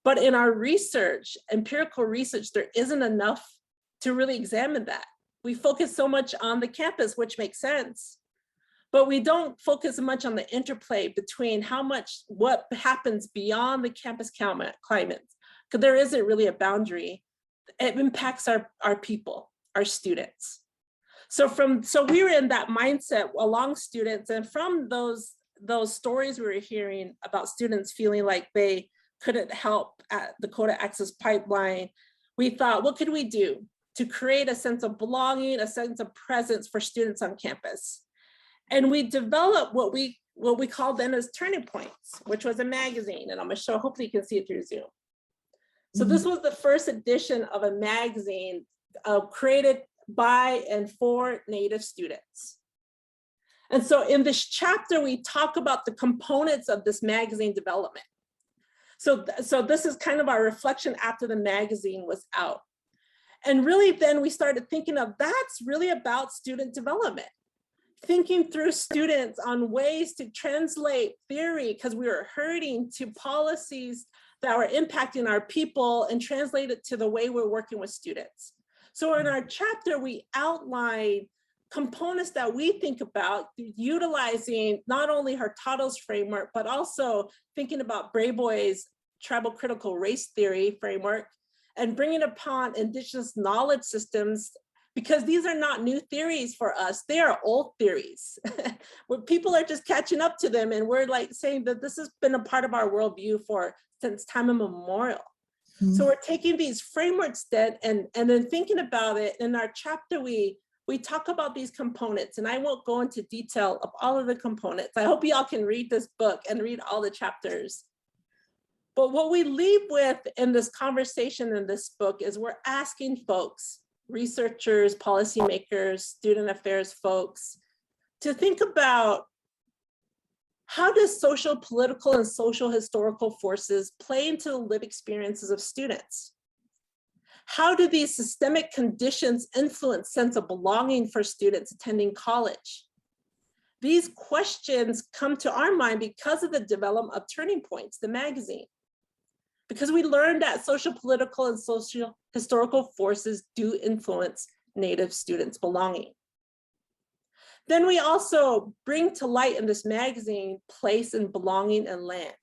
But in our research, empirical research, there isn't enough to really examine that. We focus so much on the campus, which makes sense, but we don't focus much on the interplay between what happens beyond the campus climate, because there isn't really a boundary. It impacts our people, our students. So we were in that mindset along students, and from those stories we were hearing about students feeling like they couldn't help at the Dakota Access Pipeline, we thought, what could we do to create a sense of belonging, a sense of presence for students on campus? And we developed what we called then as Turning Points, which was a magazine. And I'm gonna show, hopefully you can see it through Zoom. So this was the first edition of a magazine created by and for Native students. And so in this chapter, we talk about the components of this magazine development. So this is kind of our reflection after the magazine was out. And really then we started thinking of that's really about student development, thinking through students on ways to translate theory, because we were hurting, to policies that were impacting our people and translate it to the way we're working with students. So in our chapter, we outline components that we think about utilizing not only Hurtado's framework, but also thinking about Brayboy's tribal critical race theory framework, and bringing upon Indigenous knowledge systems, because these are not new theories for us. They are old theories where people are just catching up to them. And we're like saying that this has been a part of our worldview since time immemorial. So we're taking these frameworks then and then thinking about it. In our chapter, we talk about these components, and I won't go into detail of all of the components. I hope y'all can read this book and read all the chapters. But what we leave with in this conversation in this book is we're asking folks, researchers, policymakers, student affairs folks, to think about How does social, political, and social historical forces play into the lived experiences of students? How do these systemic conditions influence sense of belonging for students attending college? These questions come to our mind because of the development of Turning Points, the magazine. Because we learned that social, political, and social historical forces do influence Native students' belonging. Then we also bring to light in this magazine place and belonging and land.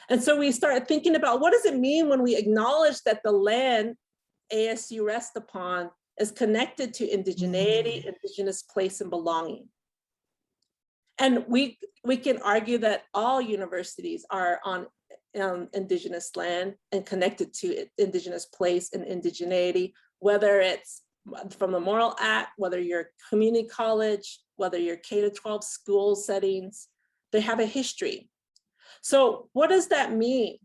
And so we started thinking about what does it mean when we acknowledge that the land ASU rests upon is connected to indigeneity, indigenous place and belonging. And we can argue that all universities are on indigenous land and connected to indigenous place and indigeneity, whether it's from the Moral Act, whether you're community college, whether you're K-12 school settings, they have a history. So what does that mean?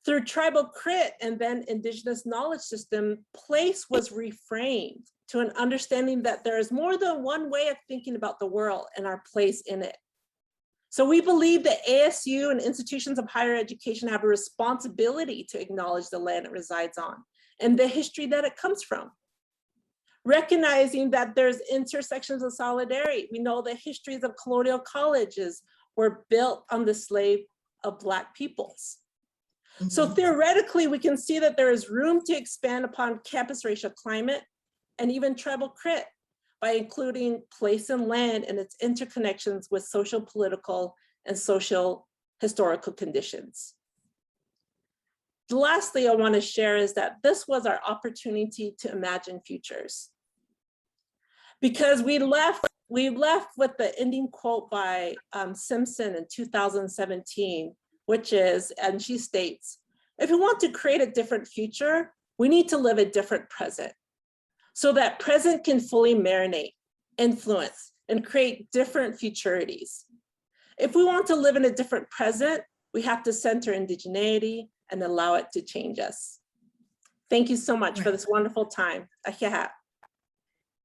Through tribal crit and then indigenous knowledge system, place was reframed to an understanding that there is more than one way of thinking about the world and our place in it. So we believe that ASU and institutions of higher education have a responsibility to acknowledge the land it resides on and the history that it comes from. Recognizing that there's intersections of solidarity. We know the histories of colonial colleges were built on the slave of Black peoples. So theoretically, we can see that there is room to expand upon campus racial climate and even tribal crit by including place and land and its interconnections with social, political, and social historical conditions. Lastly, I want to share is that this was our opportunity to imagine futures. Because we left with the ending quote by Simpson in 2017, which is, and she states, if we want to create a different future, we need to live a different present so that present can fully marinate, influence, and create different futurities. If we want to live in a different present, we have to center indigeneity and allow it to change us. Thank you so much for this wonderful time.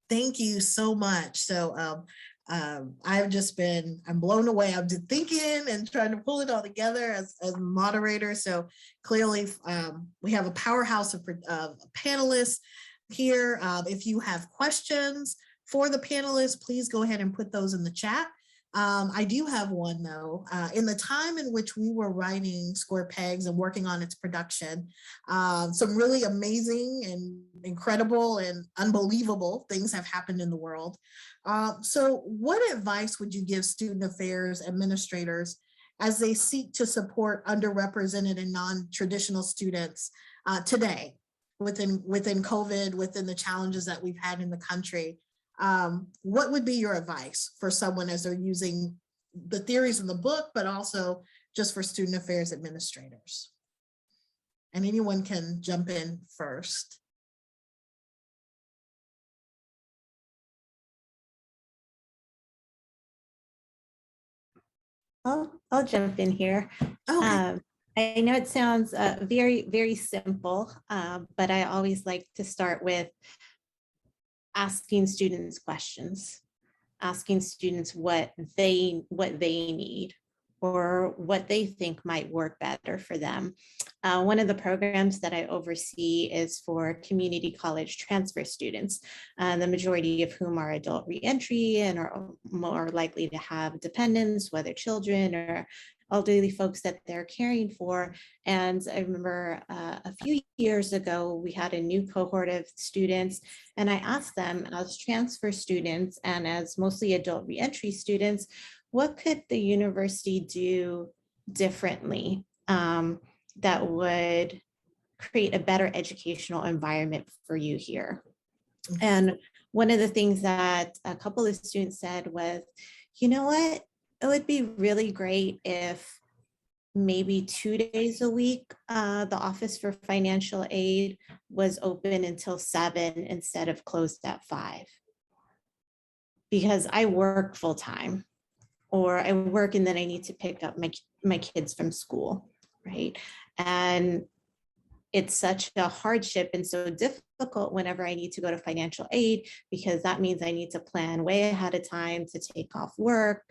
Thank you so much. So I'm blown away. I'm just thinking and trying to pull it all together as a moderator. So clearly we have a powerhouse of panelists here. If you have questions for the panelists, please go ahead and put those in the chat. I do have one though. In the time in which we were writing Square Pegs and working on its production, some really amazing and incredible and unbelievable things have happened in the world. So what advice would you give student affairs administrators as they seek to support underrepresented and non-traditional students today within COVID, within the challenges that we've had in the country? What would be your advice for someone as they're using the theories in the book, but also just for student affairs administrators? And anyone can jump in first. I'll jump in here. Okay. I know it sounds very, very simple, but I always like to start with asking students questions, asking students what they need or what they think might work better for them. One of the programs that I oversee is for community college transfer students, the majority of whom are adult reentry and are more likely to have dependents, whether children or elderly folks that they're caring for. And I remember a few years ago, we had a new cohort of students, and I asked them as transfer students and as mostly adult reentry students, what could the university do differently that would create a better educational environment for you here? And one of the things that a couple of students said was, you know what, it would be really great if maybe 2 days a week, the Office for Financial Aid was open until 7 instead of closed at 5. Because I work full time, or I work and then I need to pick up my kids from school, right? And it's such a hardship and so difficult whenever I need to go to financial aid, because that means I need to plan way ahead of time to take off work.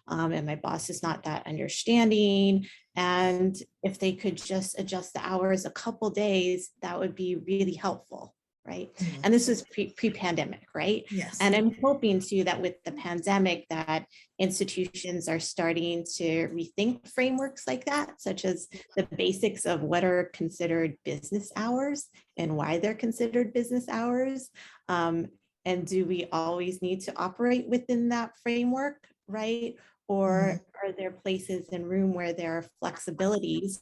And my boss is not that understanding. And if they could just adjust the hours a couple days, that would be really helpful. Right. Mhm. And this was pre-pandemic, right? Yes. And I'm hoping too that with the pandemic that institutions are starting to rethink frameworks like that, such as the basics of what are considered business hours and why they're considered business hours. And do we always need to operate within that framework, right? Or are there places in room where there are flexibilities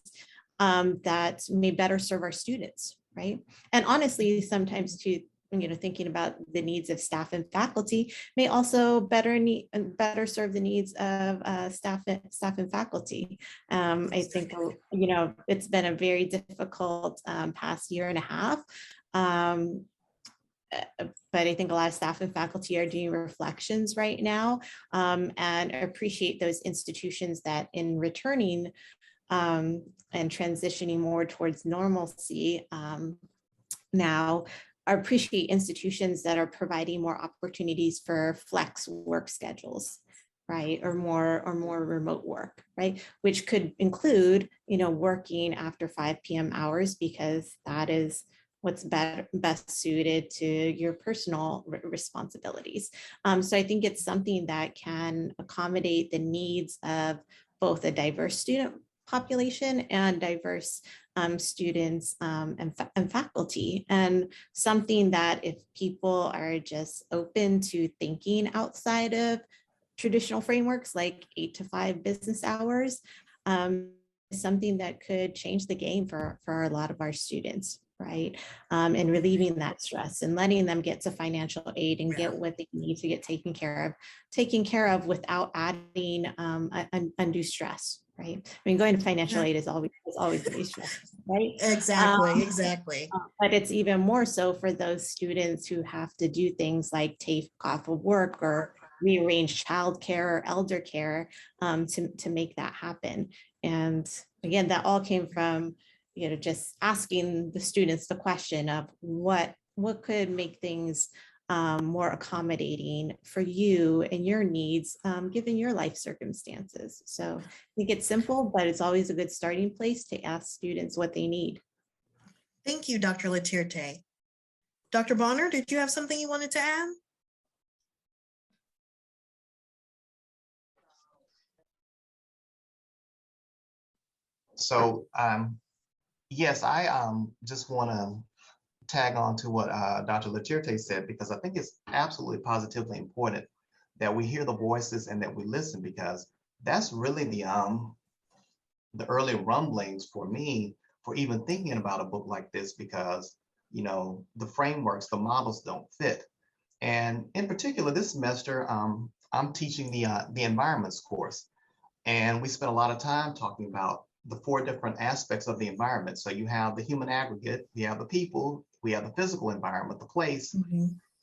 that may better serve our students, right? And honestly, sometimes too, thinking about the needs of staff and faculty may also better serve the needs of staff and faculty. I think, it's been a very difficult past year and a half. But I think a lot of staff and faculty are doing reflections right now, and appreciate those institutions that in returning and transitioning more towards normalcy now, I appreciate institutions that are providing more opportunities for flex work schedules, right? Or more remote work, right? Which could include, working after 5 p.m. hours, because that is what's best suited to your personal responsibilities. So I think it's something that can accommodate the needs of both a diverse student population and diverse students and faculty, and something that if people are just open to thinking outside of traditional frameworks like 8 to 5 business hours, something that could change the game for a lot of our students, right? And relieving that stress and letting them get to financial aid and get what they need to get taken care of without adding undue stress, right? I mean, going to financial aid is always very stressful, right? Exactly. But it's even more so for those students who have to do things like take off of work or rearrange childcare or elder care to make that happen. And again, that all came from, just asking the students the question of what could make things more accommodating for you and your needs, given your life circumstances. So I think it's simple, but it's always a good starting place to ask students what they need. Thank you, Dr. Literte. Dr. Bonner, did you have something you wanted to add? So yes, I just want to tag on to what Dr. Literte said, because I think it's absolutely positively important that we hear the voices and that we listen, because that's really the early rumblings for me for even thinking about a book like this, because the frameworks, the models don't fit. And in particular, this semester, I'm teaching the environments course, and we spent a lot of time talking about the 4 different aspects of the environment. So you have the human aggregate, you have the people, we have the physical environment, the place,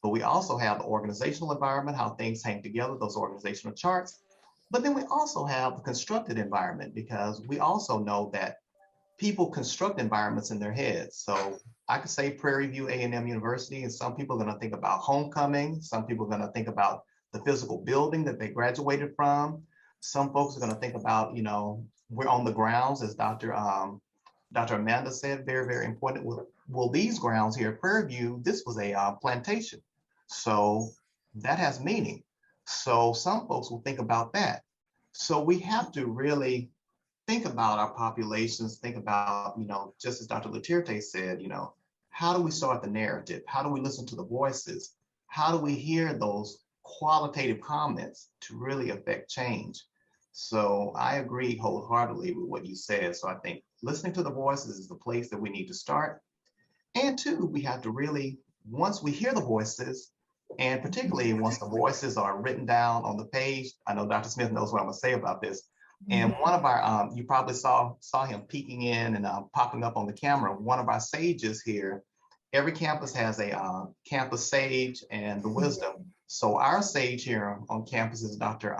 but we also have the organizational environment, how things hang together, those organizational charts. But then we also have the constructed environment, because we also know that people construct environments in their heads. So I could say Prairie View A&M University, and some people are going to think about homecoming. Some people are going to think about the physical building that they graduated from. Some folks are going to think about, we're on the grounds, as Dr. Amanda said, very, very important. Well, these grounds here at Prairie View, this was a plantation. So that has meaning. So some folks will think about that. So we have to really think about our populations, think about, just as Dr. Literte said, how do we start the narrative? How do we listen to the voices? How do we hear those qualitative comments to really affect change? So I agree wholeheartedly with what you said. So I think listening to the voices is the place that we need to start. And 2, we have to really, once we hear the voices, and particularly once the voices are written down on the page, I know Dr. Smith knows what I'm gonna say about this. And one of our, you probably saw him peeking in and popping up on the camera. One of our sages here, every campus has a campus sage and the wisdom. So our sage here on campus is Dr.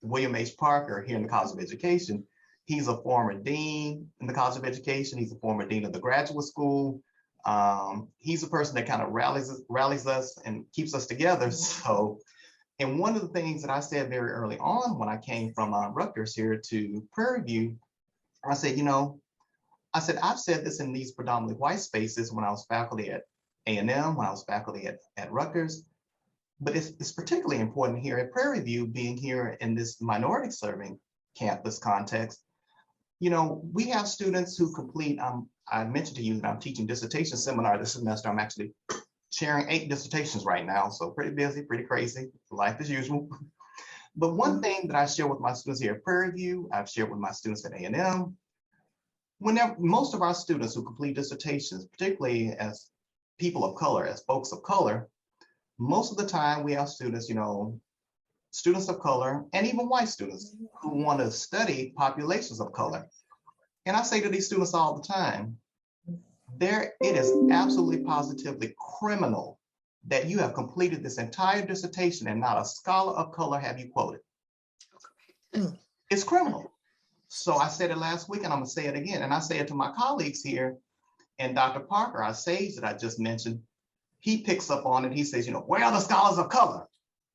William H. Parker here in the College of Education. He's a former dean in the College of Education. He's a former dean of the graduate school. He's a person that kind of rallies us and keeps us together. So, and one of the things that I said very early on when I came from Rutgers here to Prairie View, I said, I've said this in these predominantly white spaces when I was faculty at A&M, when I was faculty at Rutgers, but it's particularly important here at Prairie View, being here in this minority serving campus context. We have students who complete, I mentioned to you that I'm teaching dissertation seminar this semester. I'm actually chairing 8 dissertations right now, so pretty busy, pretty crazy, life as usual. But one thing that I share with my students here at Prairie View, I've shared with my students at A&M, whenever most of our students who complete dissertations, particularly as people of color, as folks of color, most of the time we have students, students of color and even white students who want to study populations of color. And I say to these students all the time, it is absolutely positively criminal that you have completed this entire dissertation and not a scholar of color have you quoted. It's criminal. So I said it last week and I'm gonna say it again. And I say it to my colleagues here, and Dr. Parker, our sage that I just mentioned, he picks up on it. He says, where are the scholars of color?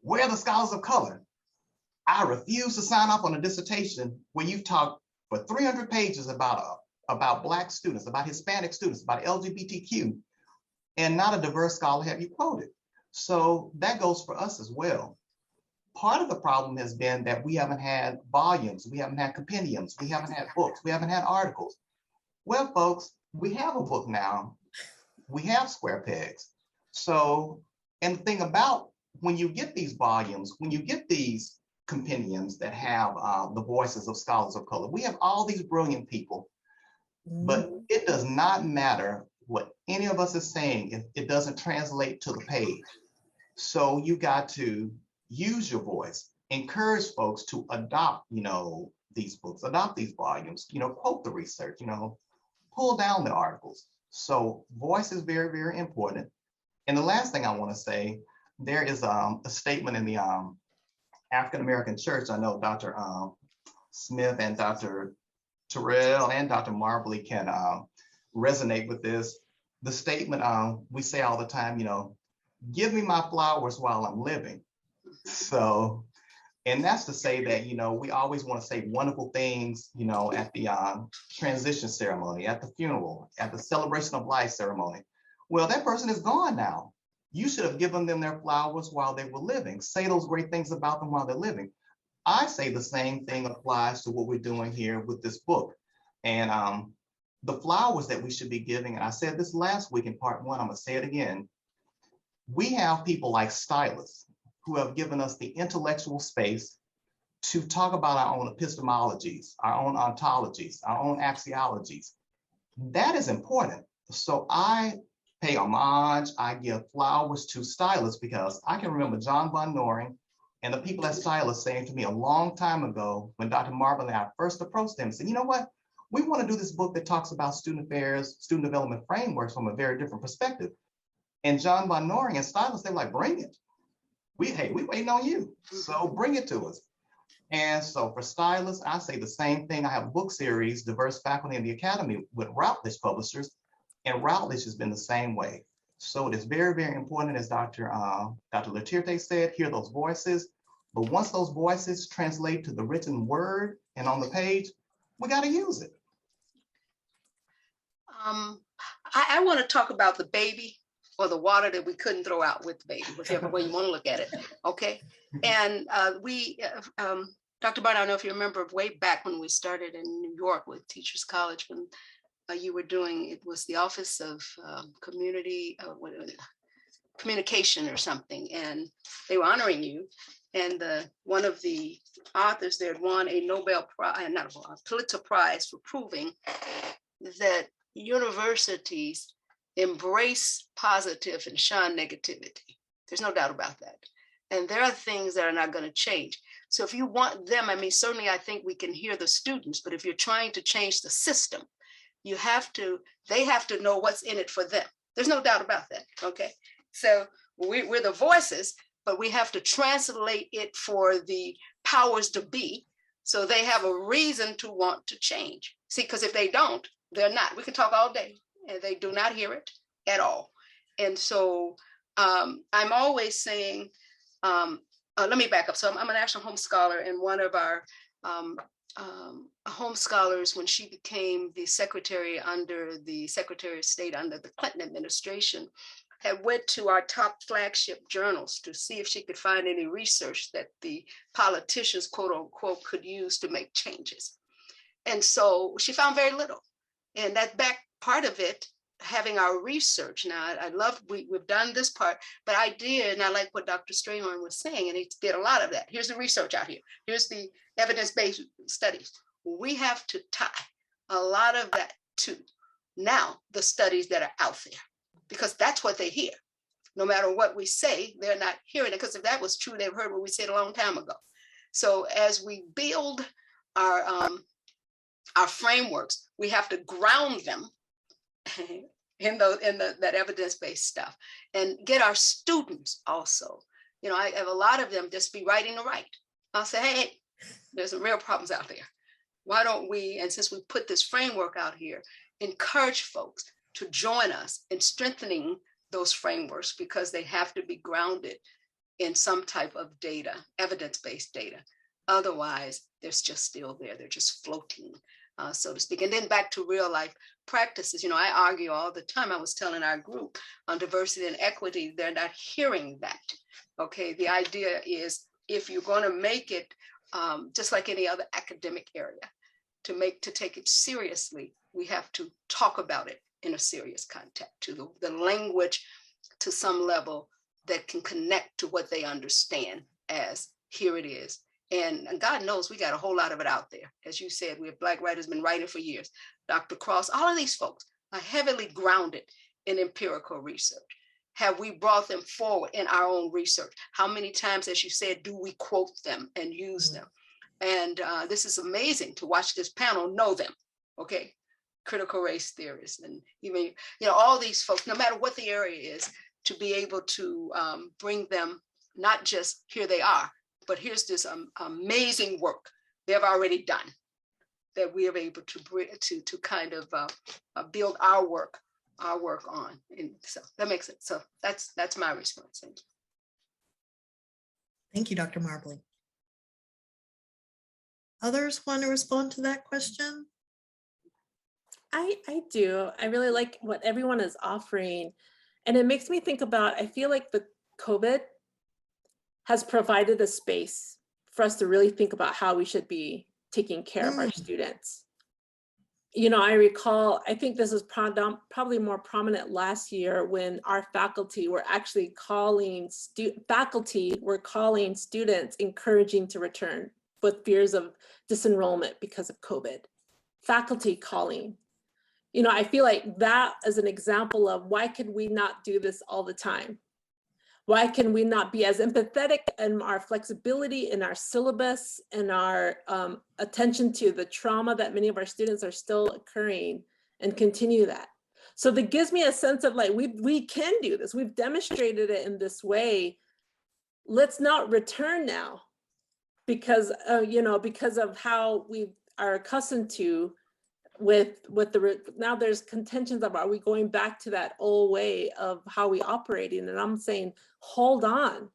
Where are the scholars of color? I refuse to sign off on a dissertation where you've talked for 300 pages about Black students, about Hispanic students, about LGBTQ, and not a diverse scholar have you quoted. So that goes for us as well. Part of the problem has been that we haven't had volumes, we haven't had compendiums, we haven't had books, we haven't had articles. Well, folks, we have a book now. We have Square Pegs. So, and the thing about when you get these volumes, when you get these compendiums that have the voices of scholars of color, we have all these brilliant people, but it does not matter what any of us is saying if it doesn't translate to the page. So you got to use your voice, encourage folks to adopt, these books, adopt these volumes, quote the research, pull down the articles. So voice is very, very important. And the last thing I want to say, there is a statement in the African-American church. I know Dr. Smith and Dr. Terrell and Dr. Markley can resonate with this. The statement we say all the time, give me my flowers while I'm living. So, and that's to say that, we always want to say wonderful things, at the transition ceremony, at the funeral, at the celebration of life ceremony. Well, that person is gone now. You should have given them their flowers while they were living. Say those great things about them while they're living. I say the same thing applies to what we're doing here with this book. And the flowers that we should be giving, and I said this last week in part 1, I'm gonna say it again. We have people like stylists who have given us the intellectual space to talk about our own epistemologies, our own ontologies, our own axiologies. That is important. So I pay homage, I give flowers to stylists because I can remember John Von Noring and the people at Stylus saying to me a long time ago when Dr. Marbley and I first approached them and said, you know what? We want to do this book that talks about student affairs, student development frameworks from a very different perspective. And John Von Noring and Stylus, they're like, bring it. We waiting on you. So bring it to us. And so for Stylus, I say the same thing. I have a book series, Diverse Faculty in the Academy with Routledge Publishers, and Routledge has been the same way. So it is very, very important, as Dr. Literte said, hear those voices. But once those voices translate to the written word and on the page, we got to use it. I want to talk about the baby or the water that we couldn't throw out with the baby, whichever way you want to look at it. Okay. And Dr. Bart, I don't know if you remember way back when we started in New York with Teachers College, when you were doing, it was the Office of Communication or something, and they were honoring you. And one of the authors there had won a Nobel Prize, not a Pulitzer Prize, for proving that universities embrace positive and shun negativity. There's no doubt about that. And there are things that are not going to change. So if you want them, I mean, certainly I think we can hear the students, but if you're trying to change the system, they have to know what's in it for them. There's no doubt about that, okay? So we're the voices, but we have to translate it for the powers to be So they have a reason to want to change. See, because if they don't, they're not. We can talk all day and they do not hear it at all. And so I'm always saying, let me back up. So I'm a national home scholar, and one of our home scholars, when she became the secretary under the Secretary of State under the Clinton administration, had went to our top flagship journals to see if she could find any research that the politicians, quote unquote, could use to make changes. And so she found very little. And that back part of it, having our research. Now, I love, we've done this part, but I did, and I like what Dr. Strayhorn was saying, and he did a lot of that. Here's the research out here. Here's the evidence-based studies. We have to tie a lot of that to now the studies that are out there, because that's what they hear. No matter what we say, they're not hearing it, because if that was true, they've heard what we said a long time ago. So as we build our frameworks, we have to ground them in that evidence-based stuff, and get our students also. You know, I have a lot of them just be writing to write. I'll say, hey, there's some real problems out there. Why don't we, and since we put this framework out here, encourage folks to join us in strengthening those frameworks, because they have to be grounded in some type of data, evidence-based data. Otherwise, they're just still there. They're just floating, so to speak. And then back to real life practices. You know, I argue all the time. I was telling our group on diversity and equity, they're not hearing that. Okay, the idea is, if you're going to make it just like any other academic area, to take it seriously, we have to talk about it in a serious context, to the language to some level that can connect to what they understand as here it is. And God knows we got a whole lot of it out there. As you said, we have Black writers been writing for years. Dr. Cross, all of these folks are heavily grounded in empirical research. Have we brought them forward in our own research? How many times, as you said, do we quote them and use them? And this is amazing to watch this panel know them, okay? Critical race theorists, and even, you know, all these folks, no matter what the area is, to be able to bring them, not just here they are, but here's this amazing work they've already done that we are able to bring to kind of build our work on. And so that makes it. So that's my response. Thank you. Thank you, Dr. Marbley. Others want to respond to that question? I do. I really like what everyone is offering. And it makes me think about, I feel like the COVID has provided a space for us to really think about how we should be taking care of our students. You know, I recall, I think this was probably more prominent last year, when our faculty were actually calling students, encouraging to return with fears of disenrollment because of COVID. Faculty calling. You know, I feel like that is an example of, why could we not do this all the time? Why can we not be as empathetic in our flexibility in our syllabus and our attention to the trauma that many of our students are still occurring, and continue that? So that gives me a sense of like, we can do this. We've demonstrated it in this way. Let's not return now, because you know, because of how we are accustomed to now there's contentions about, are we going back to that old way of how we operating? And I'm saying, hold on.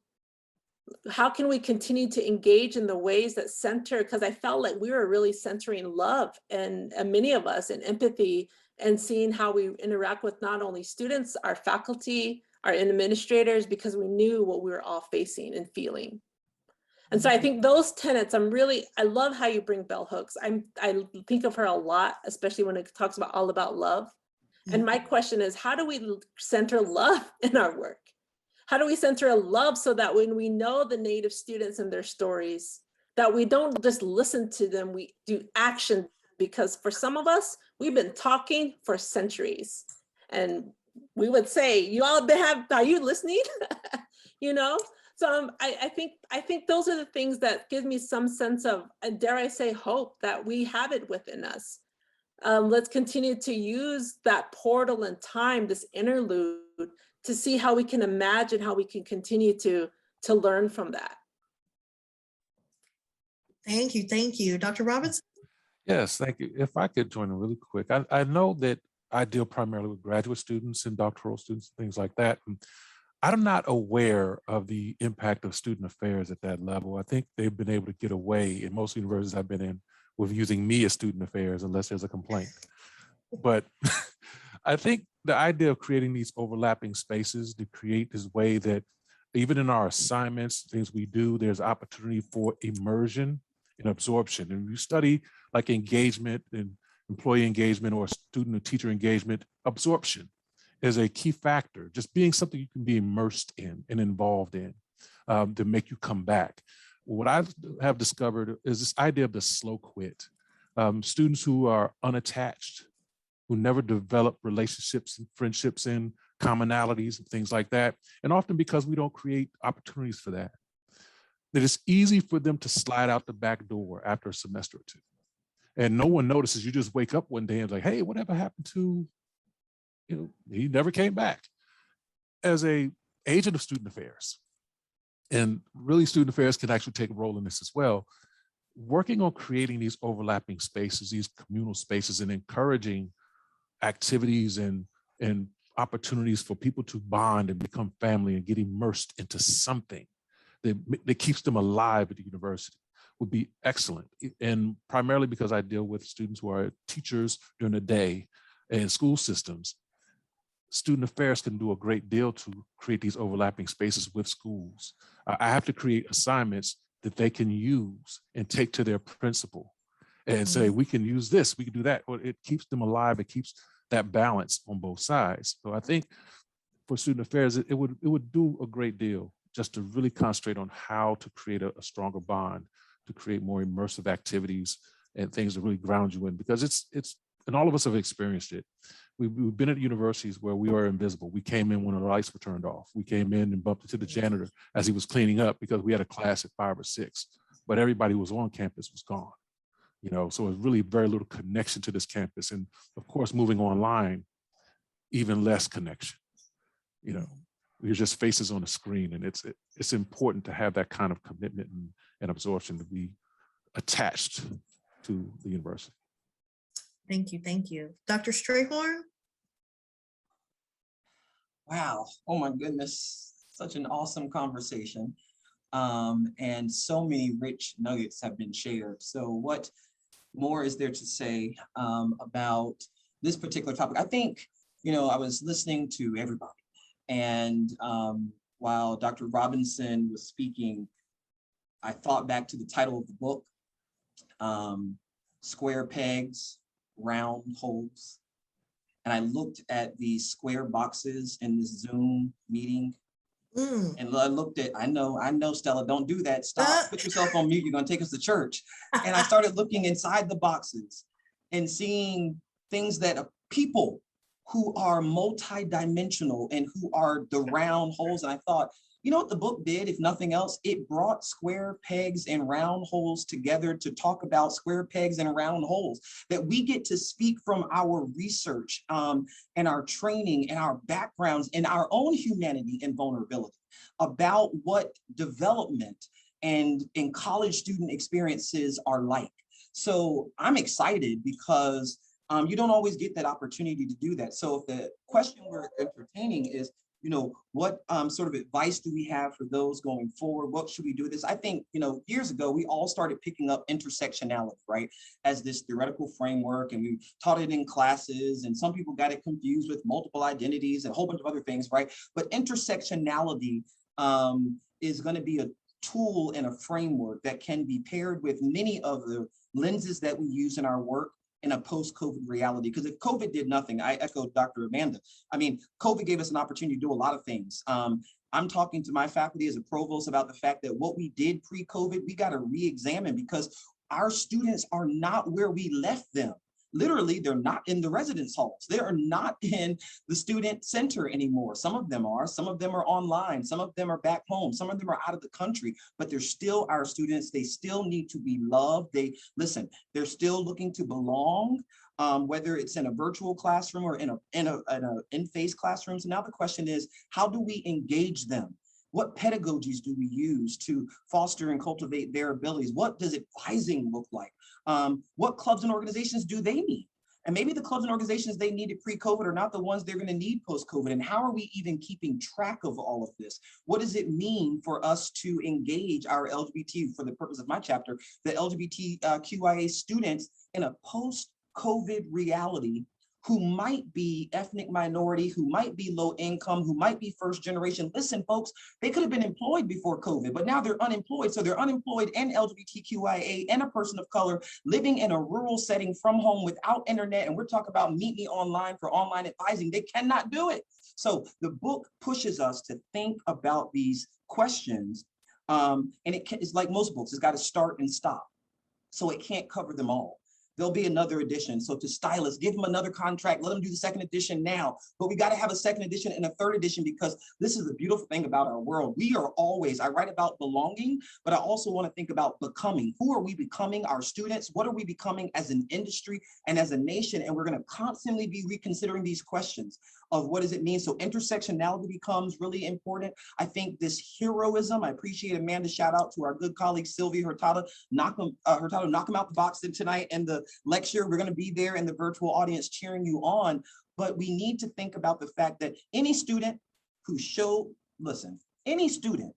How can we continue to engage in the ways that center? Because I felt like we were really centering love, and many of us, in empathy, and seeing how we interact with not only students, our faculty, our administrators, because we knew what we were all facing and feeling. And so I think those tenets, I love how you bring bell hooks. I think of her a lot, especially when it talks about all about love. And my question is, how do we center love in our work? How do we center love so that when we know the Native students and their stories, that we don't just listen to them, we do action? Because for some of us, we've been talking for centuries. And we would say, you all are you listening? You know? So I think those are the things that give me some sense of, dare I say, hope that we have it within us. Let's continue to use that portal in time, this interlude, to see how we can imagine how we can continue to learn from that. Thank you. Thank you. Dr. Robinson? Yes, thank you. If I could join in really quick, I know that I deal primarily with graduate students and doctoral students, things like that. And I'm not aware of the impact of student affairs at that level. I think they've been able to get away in most universities I've been in with using me as student affairs unless there's a complaint. But I think the idea of creating these overlapping spaces to create this way that even in our assignments, things we do, there's opportunity for immersion and absorption. And you study like engagement and employee engagement or student and teacher engagement, absorption is a key factor, just being something you can be immersed in and involved in to make you come back. What I have discovered is this idea of the slow quit. Students who are unattached, who never develop relationships and friendships and commonalities and things like that. And often because we don't create opportunities for that, that it's easy for them to slide out the back door after a semester or two. And no one notices. You just wake up one day and like, hey, whatever happened to, he never came back. As a agent of student affairs, and really student affairs can actually take a role in this as well, working on creating these overlapping spaces, these communal spaces, and encouraging activities and opportunities for people to bond and become family and get immersed into something that keeps them alive at the university would be excellent. And primarily because I deal with students who are teachers during the day and school systems, student affairs can do a great deal to create these overlapping spaces with schools. I have to create assignments that they can use and take to their principal and say, we can use this, we can do that. Well, it keeps them alive, it keeps that balance on both sides. So I think for student affairs, it would do a great deal just to really concentrate on how to create a stronger bond, to create more immersive activities and things to really ground you in, because it's and all of us have experienced it. We've been at universities where we were invisible. We came in when the lights were turned off. We came in and bumped into the janitor as he was cleaning up because we had a class at 5 or 6, but everybody who was on campus was gone. So it's really very little connection to this campus. And of course, moving online, even less connection. We're just faces on a screen, and it's important to have that kind of commitment and absorption to be attached to the university. Thank you. Thank you. Dr. Strayhorn? Wow. Oh my goodness. Such an awesome conversation. And so many rich nuggets have been shared. So what more is there to say about this particular topic? I think, I was listening to everybody, and while Dr. Robinson was speaking, I thought back to the title of the book, Square Pegs, Round Holes. And I looked at the square boxes in this Zoom meeting. And I looked at, I know, Stella, don't do that. Stop, put yourself on mute. You're going to take us to church. And I started looking inside the boxes and seeing things that people who are multidimensional and who are the round holes. And I thought, you know what the book did, if nothing else? It brought square pegs and round holes together to talk about square pegs and round holes, that we get to speak from our research and our training and our backgrounds and our own humanity and vulnerability about what development and college student experiences are like. So I'm excited because you don't always get that opportunity to do that. So if the question we're entertaining is, what sort of advice do we have for those going forward? What should we do with this? I think, years ago, we all started picking up intersectionality, right, as this theoretical framework, and we taught it in classes, and some people got it confused with multiple identities and a whole bunch of other things, right? But intersectionality is going to be a tool and a framework that can be paired with many of the lenses that we use in our work in a post-COVID reality. Because if COVID did nothing, I echo Dr. Amanda. I mean, COVID gave us an opportunity to do a lot of things. I'm talking to my faculty as a provost about the fact that what we did pre-COVID, we got to re-examine, because our students are not where we left them. Literally, they're not in the residence halls. They are not in the student center anymore. Some of them are online. Some of them are back home. Some of them are out of the country, but they're still our students. They still need to be loved. They're still looking to belong, whether it's in a virtual classroom or in a in-face classroom. So now the question is, how do we engage them What pedagogies do we use to foster and cultivate their abilities? What does advising look like? What clubs and organizations do they need? And maybe the clubs and organizations they needed pre-COVID are not the ones they're going to need post-COVID. And how are we even keeping track of all of this? What does it mean for us to engage our LGBT, for the purpose of my chapter, the LGBTQIA students in a post-COVID reality who might be ethnic minority, who might be low income, who might be first generation? Listen, folks, they could have been employed before COVID, but now they're unemployed. So they're unemployed and LGBTQIA and a person of color living in a rural setting from home without internet. And we're talking about meet me online for online advising. They cannot do it. So the book pushes us to think about these questions. And it's like most books, it's got to start and stop. So it can't cover them all. There'll be another edition. So to stylists, give them another contract, let them do the second edition now. But we got to have a second edition and a third edition, because this is the beautiful thing about our world. We are always, I write about belonging, but I also want to think about becoming. Who are we becoming? Our students? What are we becoming as an industry and as a nation? And we're going to constantly be reconsidering these questions of what does it mean? So intersectionality becomes really important. I think this heroism, I appreciate Amanda, shout out to our good colleague, Sylvia Hurtado, knock them out the box tonight and the lecture. We're going to be there in the virtual audience cheering you on. But we need to think about the fact that any student who any student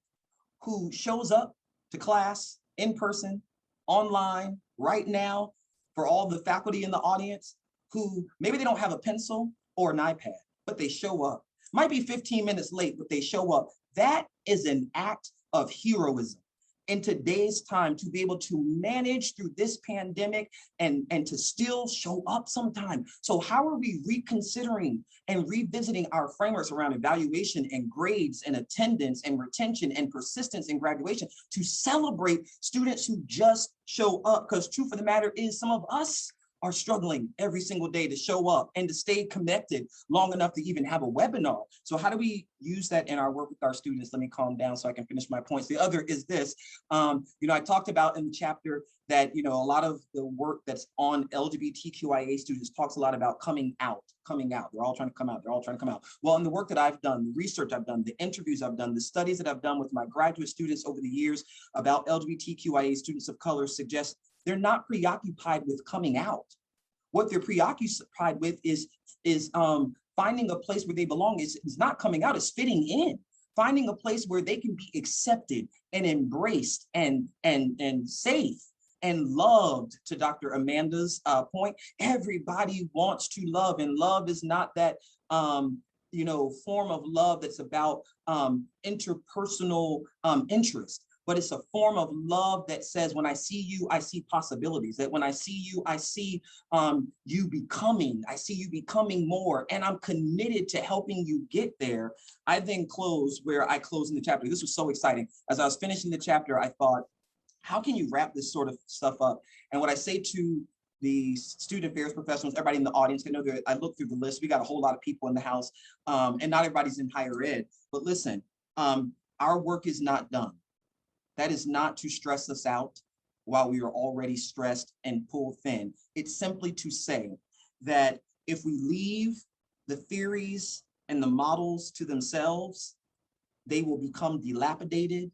who shows up to class in person, online, right now, for all the faculty in the audience, who maybe they don't have a pencil or an iPad, but they show up, might be 15 minutes late, but they show up. That is an act of heroism in today's time, to be able to manage through this pandemic and to still show up sometime. So how are we reconsidering and revisiting our frameworks around evaluation and grades and attendance and retention and persistence in graduation to celebrate students who just show up? Because truth of the matter is, some of us are struggling every single day to show up and to stay connected long enough to even have a webinar. So how do we use that in our work with our students? Let me calm down so I can finish my points. The other is this, I talked about in the chapter that, a lot of the work that's on LGBTQIA students talks a lot about coming out. They're all trying to come out. Well, in the work that I've done, the research I've done, the interviews I've done, the studies that I've done with my graduate students over the years about LGBTQIA students of color suggest they're not preoccupied with coming out. What they're preoccupied with is finding a place where they belong. It's not coming out, it's fitting in. Finding a place where they can be accepted and embraced and safe and loved. To Dr. Amanda's point, everybody wants to love, and love is not that form of love that's about interpersonal interest. But it's a form of love that says, when I see you, I see possibilities. That when I see you, I see you becoming more, and I'm committed to helping you get there. I then close where I close in the chapter. This was so exciting. As I was finishing the chapter, I thought, how can you wrap this sort of stuff up? And what I say to the student affairs professionals, everybody in the audience, I look through the list. We got a whole lot of people in the house, and not everybody's in higher ed. But listen, our work is not done. That is not to stress us out while we are already stressed and pulled thin. It's simply to say that if we leave the theories and the models to themselves, they will become dilapidated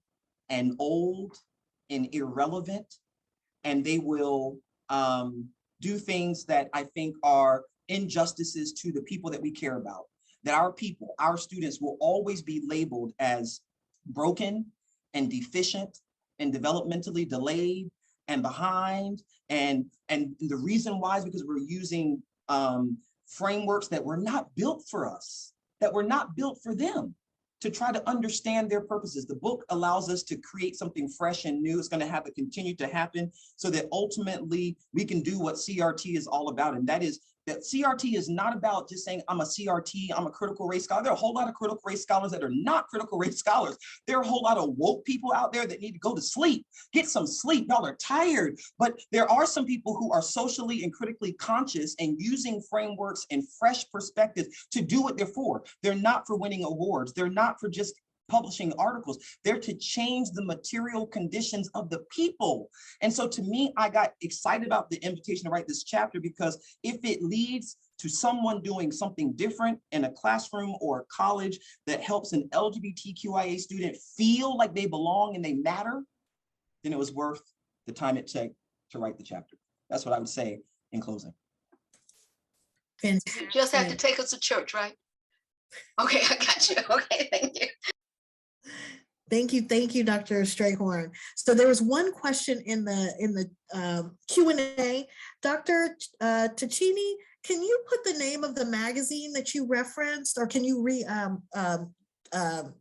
and old and irrelevant, and they will do things that I think are injustices to the people that we care about. That our people, our students, will always be labeled as broken and deficient and developmentally delayed and behind. And the reason why is because we're using frameworks that were not built for us, that were not built for them, to try to understand their purposes. The book allows us to create something fresh and new. It's going to have to continue to happen so that ultimately we can do what CRT is all about. And that is that CRT is not about just saying, I'm a CRT, I'm a critical race scholar. There are a whole lot of critical race scholars that are not critical race scholars. There are a whole lot of woke people out there that need to go to sleep, get some sleep. Y'all are tired. But there are some people who are socially and critically conscious and using frameworks and fresh perspectives to do what they're for. They're not for winning awards. They're not for just publishing articles. They're to change the material conditions of the people. And so to me, I got excited about the invitation to write this chapter, because if it leads to someone doing something different in a classroom or a college that helps an LGBTQIA student feel like they belong and they matter, then it was worth the time it took to write the chapter. That's what I would say in closing. You just have to take us to church, right? Okay, I got you. Okay, thank you. Thank you, Dr. Strayhorn. So there was one question in the Q&A. Dr. Tachini, can you put the name of the magazine that you referenced, or can you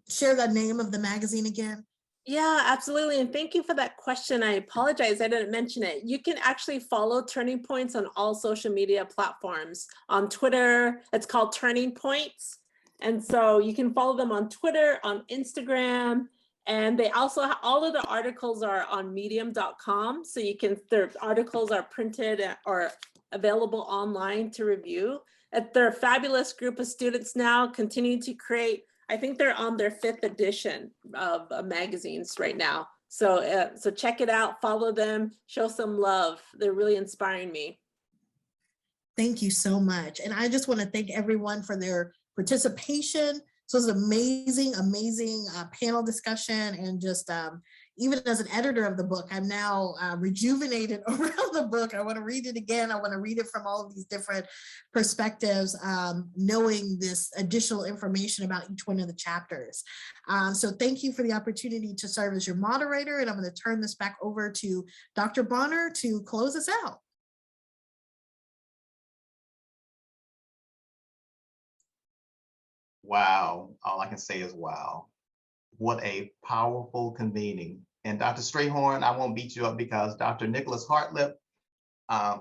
share the name of the magazine again? Yeah, absolutely. And thank you for that question. I apologize, I didn't mention it. You can actually follow Turning Points on all social media platforms. On Twitter, it's called Turning Points. And so you can follow them on Twitter, on Instagram, and they also, all of the articles are on medium.com. So you can, their articles are printed or available online to review. They're a fabulous group of students now, continuing to create. I think they're on their 5th edition of magazines right now. So, so check it out, follow them, show some love. They're really inspiring me. Thank you so much. And I just want to thank everyone for their participation. So it was an amazing panel discussion, and just even as an editor of the book, I'm now rejuvenated around the book. I want to read it again. I want to read it from all of these different perspectives, knowing this additional information about each one of the chapters. So thank you for the opportunity to serve as your moderator, and I'm going to turn this back over to Dr. Bonner to close us out. Wow, all I can say is wow. What a powerful convening. And Dr. Strayhorn, I won't beat you up, because Dr. Nicholas Hartlip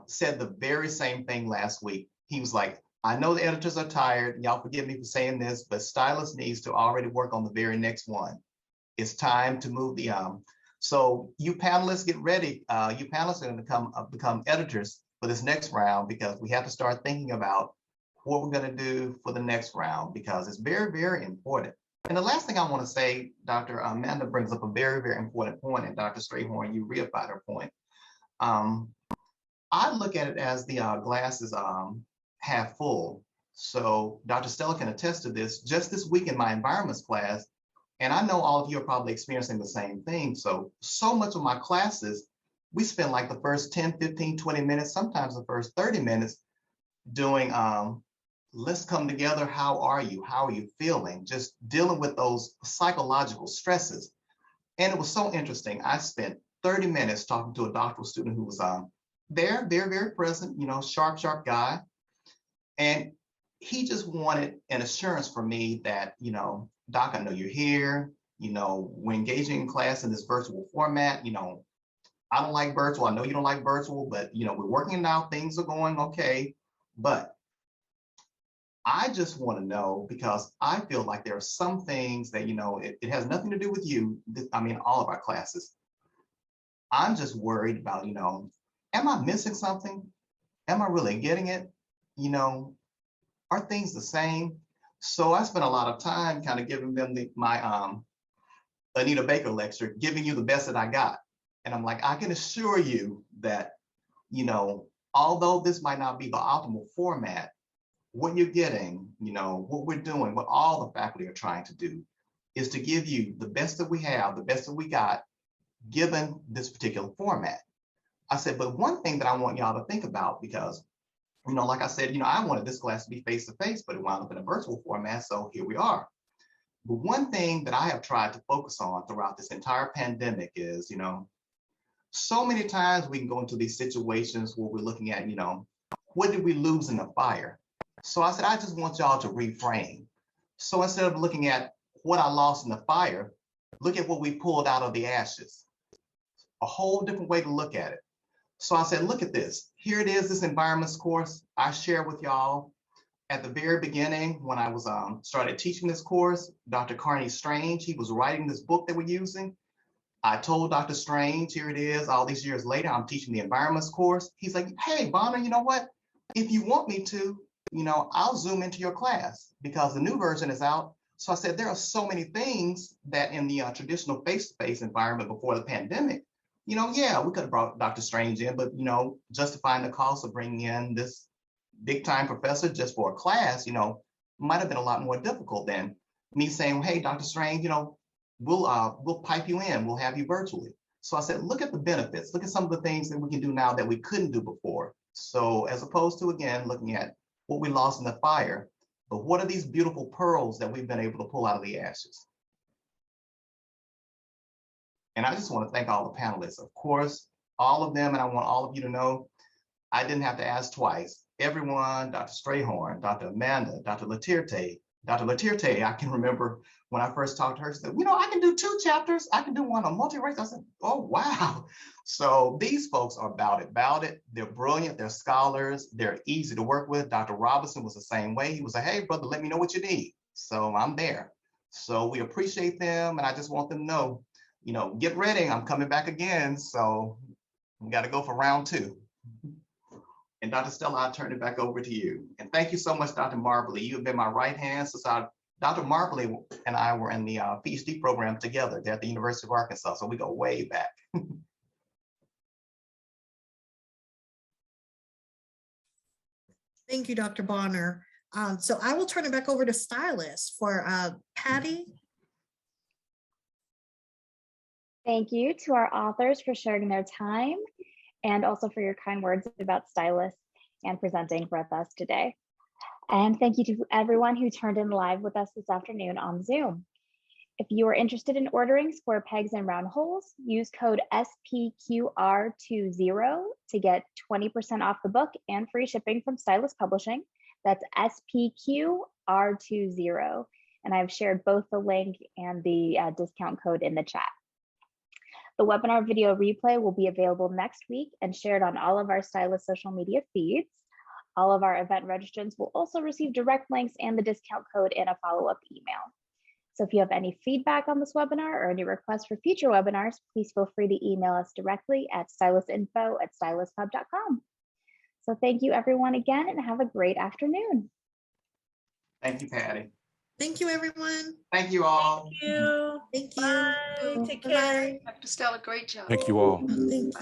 said the very same thing last week. He was like, I know the editors are tired, y'all forgive me for saying this, but Stylus needs to already work on the very next one. It's time to move the So you panelists, get ready. You panelists are going to become editors for this next round, because we have to start thinking about what we're going to do for the next round, because it's very, very important. And the last thing I want to say, Dr. Amanda brings up a very, very important point, and Dr. Strayhorn, you reified her point. I look at it as the glass is half full. So Dr. Stella can attest to this. Just this week in my environments class, and I know all of you are probably experiencing the same thing. So much of my classes, we spend like the first 10, 15, 20 minutes, sometimes the first 30 minutes doing let's come together. How are you? How are you feeling? Just dealing with those psychological stresses. And it was so interesting. I spent 30 minutes talking to a doctoral student who was there, very, very present, you know, sharp guy. And he just wanted an assurance from me that, you know, Doc, I know you're here. You know, we're engaging in class in this virtual format. You know, I don't like virtual. I know you don't like virtual, but, you know, we're working now. Things are going okay. But I just want to know, because I feel like there are some things that, you know, it has nothing to do with you. I mean, all of our classes. I'm just worried about, you know, am I missing something? Am I really getting it? You know, are things the same? So I spent a lot of time kind of giving them my Anita Baker lecture, giving you the best that I got. And I'm like, I can assure you that, you know, although this might not be the optimal format, what you're getting, you know, what we're doing, what all the faculty are trying to do is to give you the best that we have, the best that we got, given this particular format. I said, but one thing that I want y'all to think about, because, you know, like I said, you know, I wanted this class to be face-to-face, but it wound up in a virtual format, so here we are. But one thing that I have tried to focus on throughout this entire pandemic is, you know, so many times we can go into these situations where we're looking at, you know, what did we lose in the fire? So I said, I just want y'all to reframe. So instead of looking at what I lost in the fire, look at what we pulled out of the ashes. A whole different way to look at it. So I said, look at this. Here it is, this environments course I shared with y'all at the very beginning when I was started teaching this course. Dr. Carney Strange, he was writing this book that we're using. I told Dr. Strange, here it is, all these years later, I'm teaching the environments course. He's like, hey, Bonner, you know what? If you want me to, you know, I'll zoom into your class because the new version is out. So I said, there are so many things that in the traditional face-to-face environment before the pandemic, yeah, we could have brought Dr. Strange in, but, justifying the cost of bringing in this big time professor just for a class, might have been a lot more difficult than me saying, hey, Dr. Strange, we'll pipe you in, we'll have you virtually. So I said, look at the benefits, look at some of the things that we can do now that we couldn't do before. So as opposed to, again, looking at what we lost in the fire, but what are these beautiful pearls that we've been able to pull out of the ashes? And I just want to thank all the panelists, of course, all of them, and I want all of you to know, I didn't have to ask twice. Everyone, Dr. Strayhorn, Dr. Amanda, Dr. Literte, I can remember when I first talked to her, she said, I can do 2 chapters. I can do one on multiracial. I said, oh, wow. So these folks are about it. They're brilliant. They're scholars. They're easy to work with. Dr. Robinson was the same way. He was like, hey, brother, let me know what you need. So I'm there. So we appreciate them. And I just want them to know, get ready. I'm coming back again. So we got to go for round 2. And Dr. Stella, I'll turn it back over to you. And thank you so much, Dr. Marbley. You have been my right hand since Dr. Markley and I were in the PhD program together at the University of Arkansas. So we go way back. Thank you, Dr. Bonner. So I will turn it back over to Stylist for Patty. Thank you to our authors for sharing their time and also for your kind words about Stylist and presenting with us today. And thank you to everyone who turned in live with us this afternoon on Zoom. If you are interested in ordering Square Pegs and Round Holes, use code SPQR20 to get 20% off the book and free shipping from Stylus Publishing. That's SPQR20. And I've shared both the link and the discount code in the chat. The webinar video replay will be available next week and shared on all of our Stylus social media feeds. All of our event registrants will also receive direct links and the discount code in a follow-up email. So if you have any feedback on this webinar or any requests for future webinars, please feel free to email us directly at stylusinfo@stylushub.com. So thank you everyone again and have a great afternoon. Thank you, Patty. Thank you, everyone. Thank you all. Thank you. Thank you. Bye. Take care. Bye. Dr. Stella, great job. Thank you all. Thank you.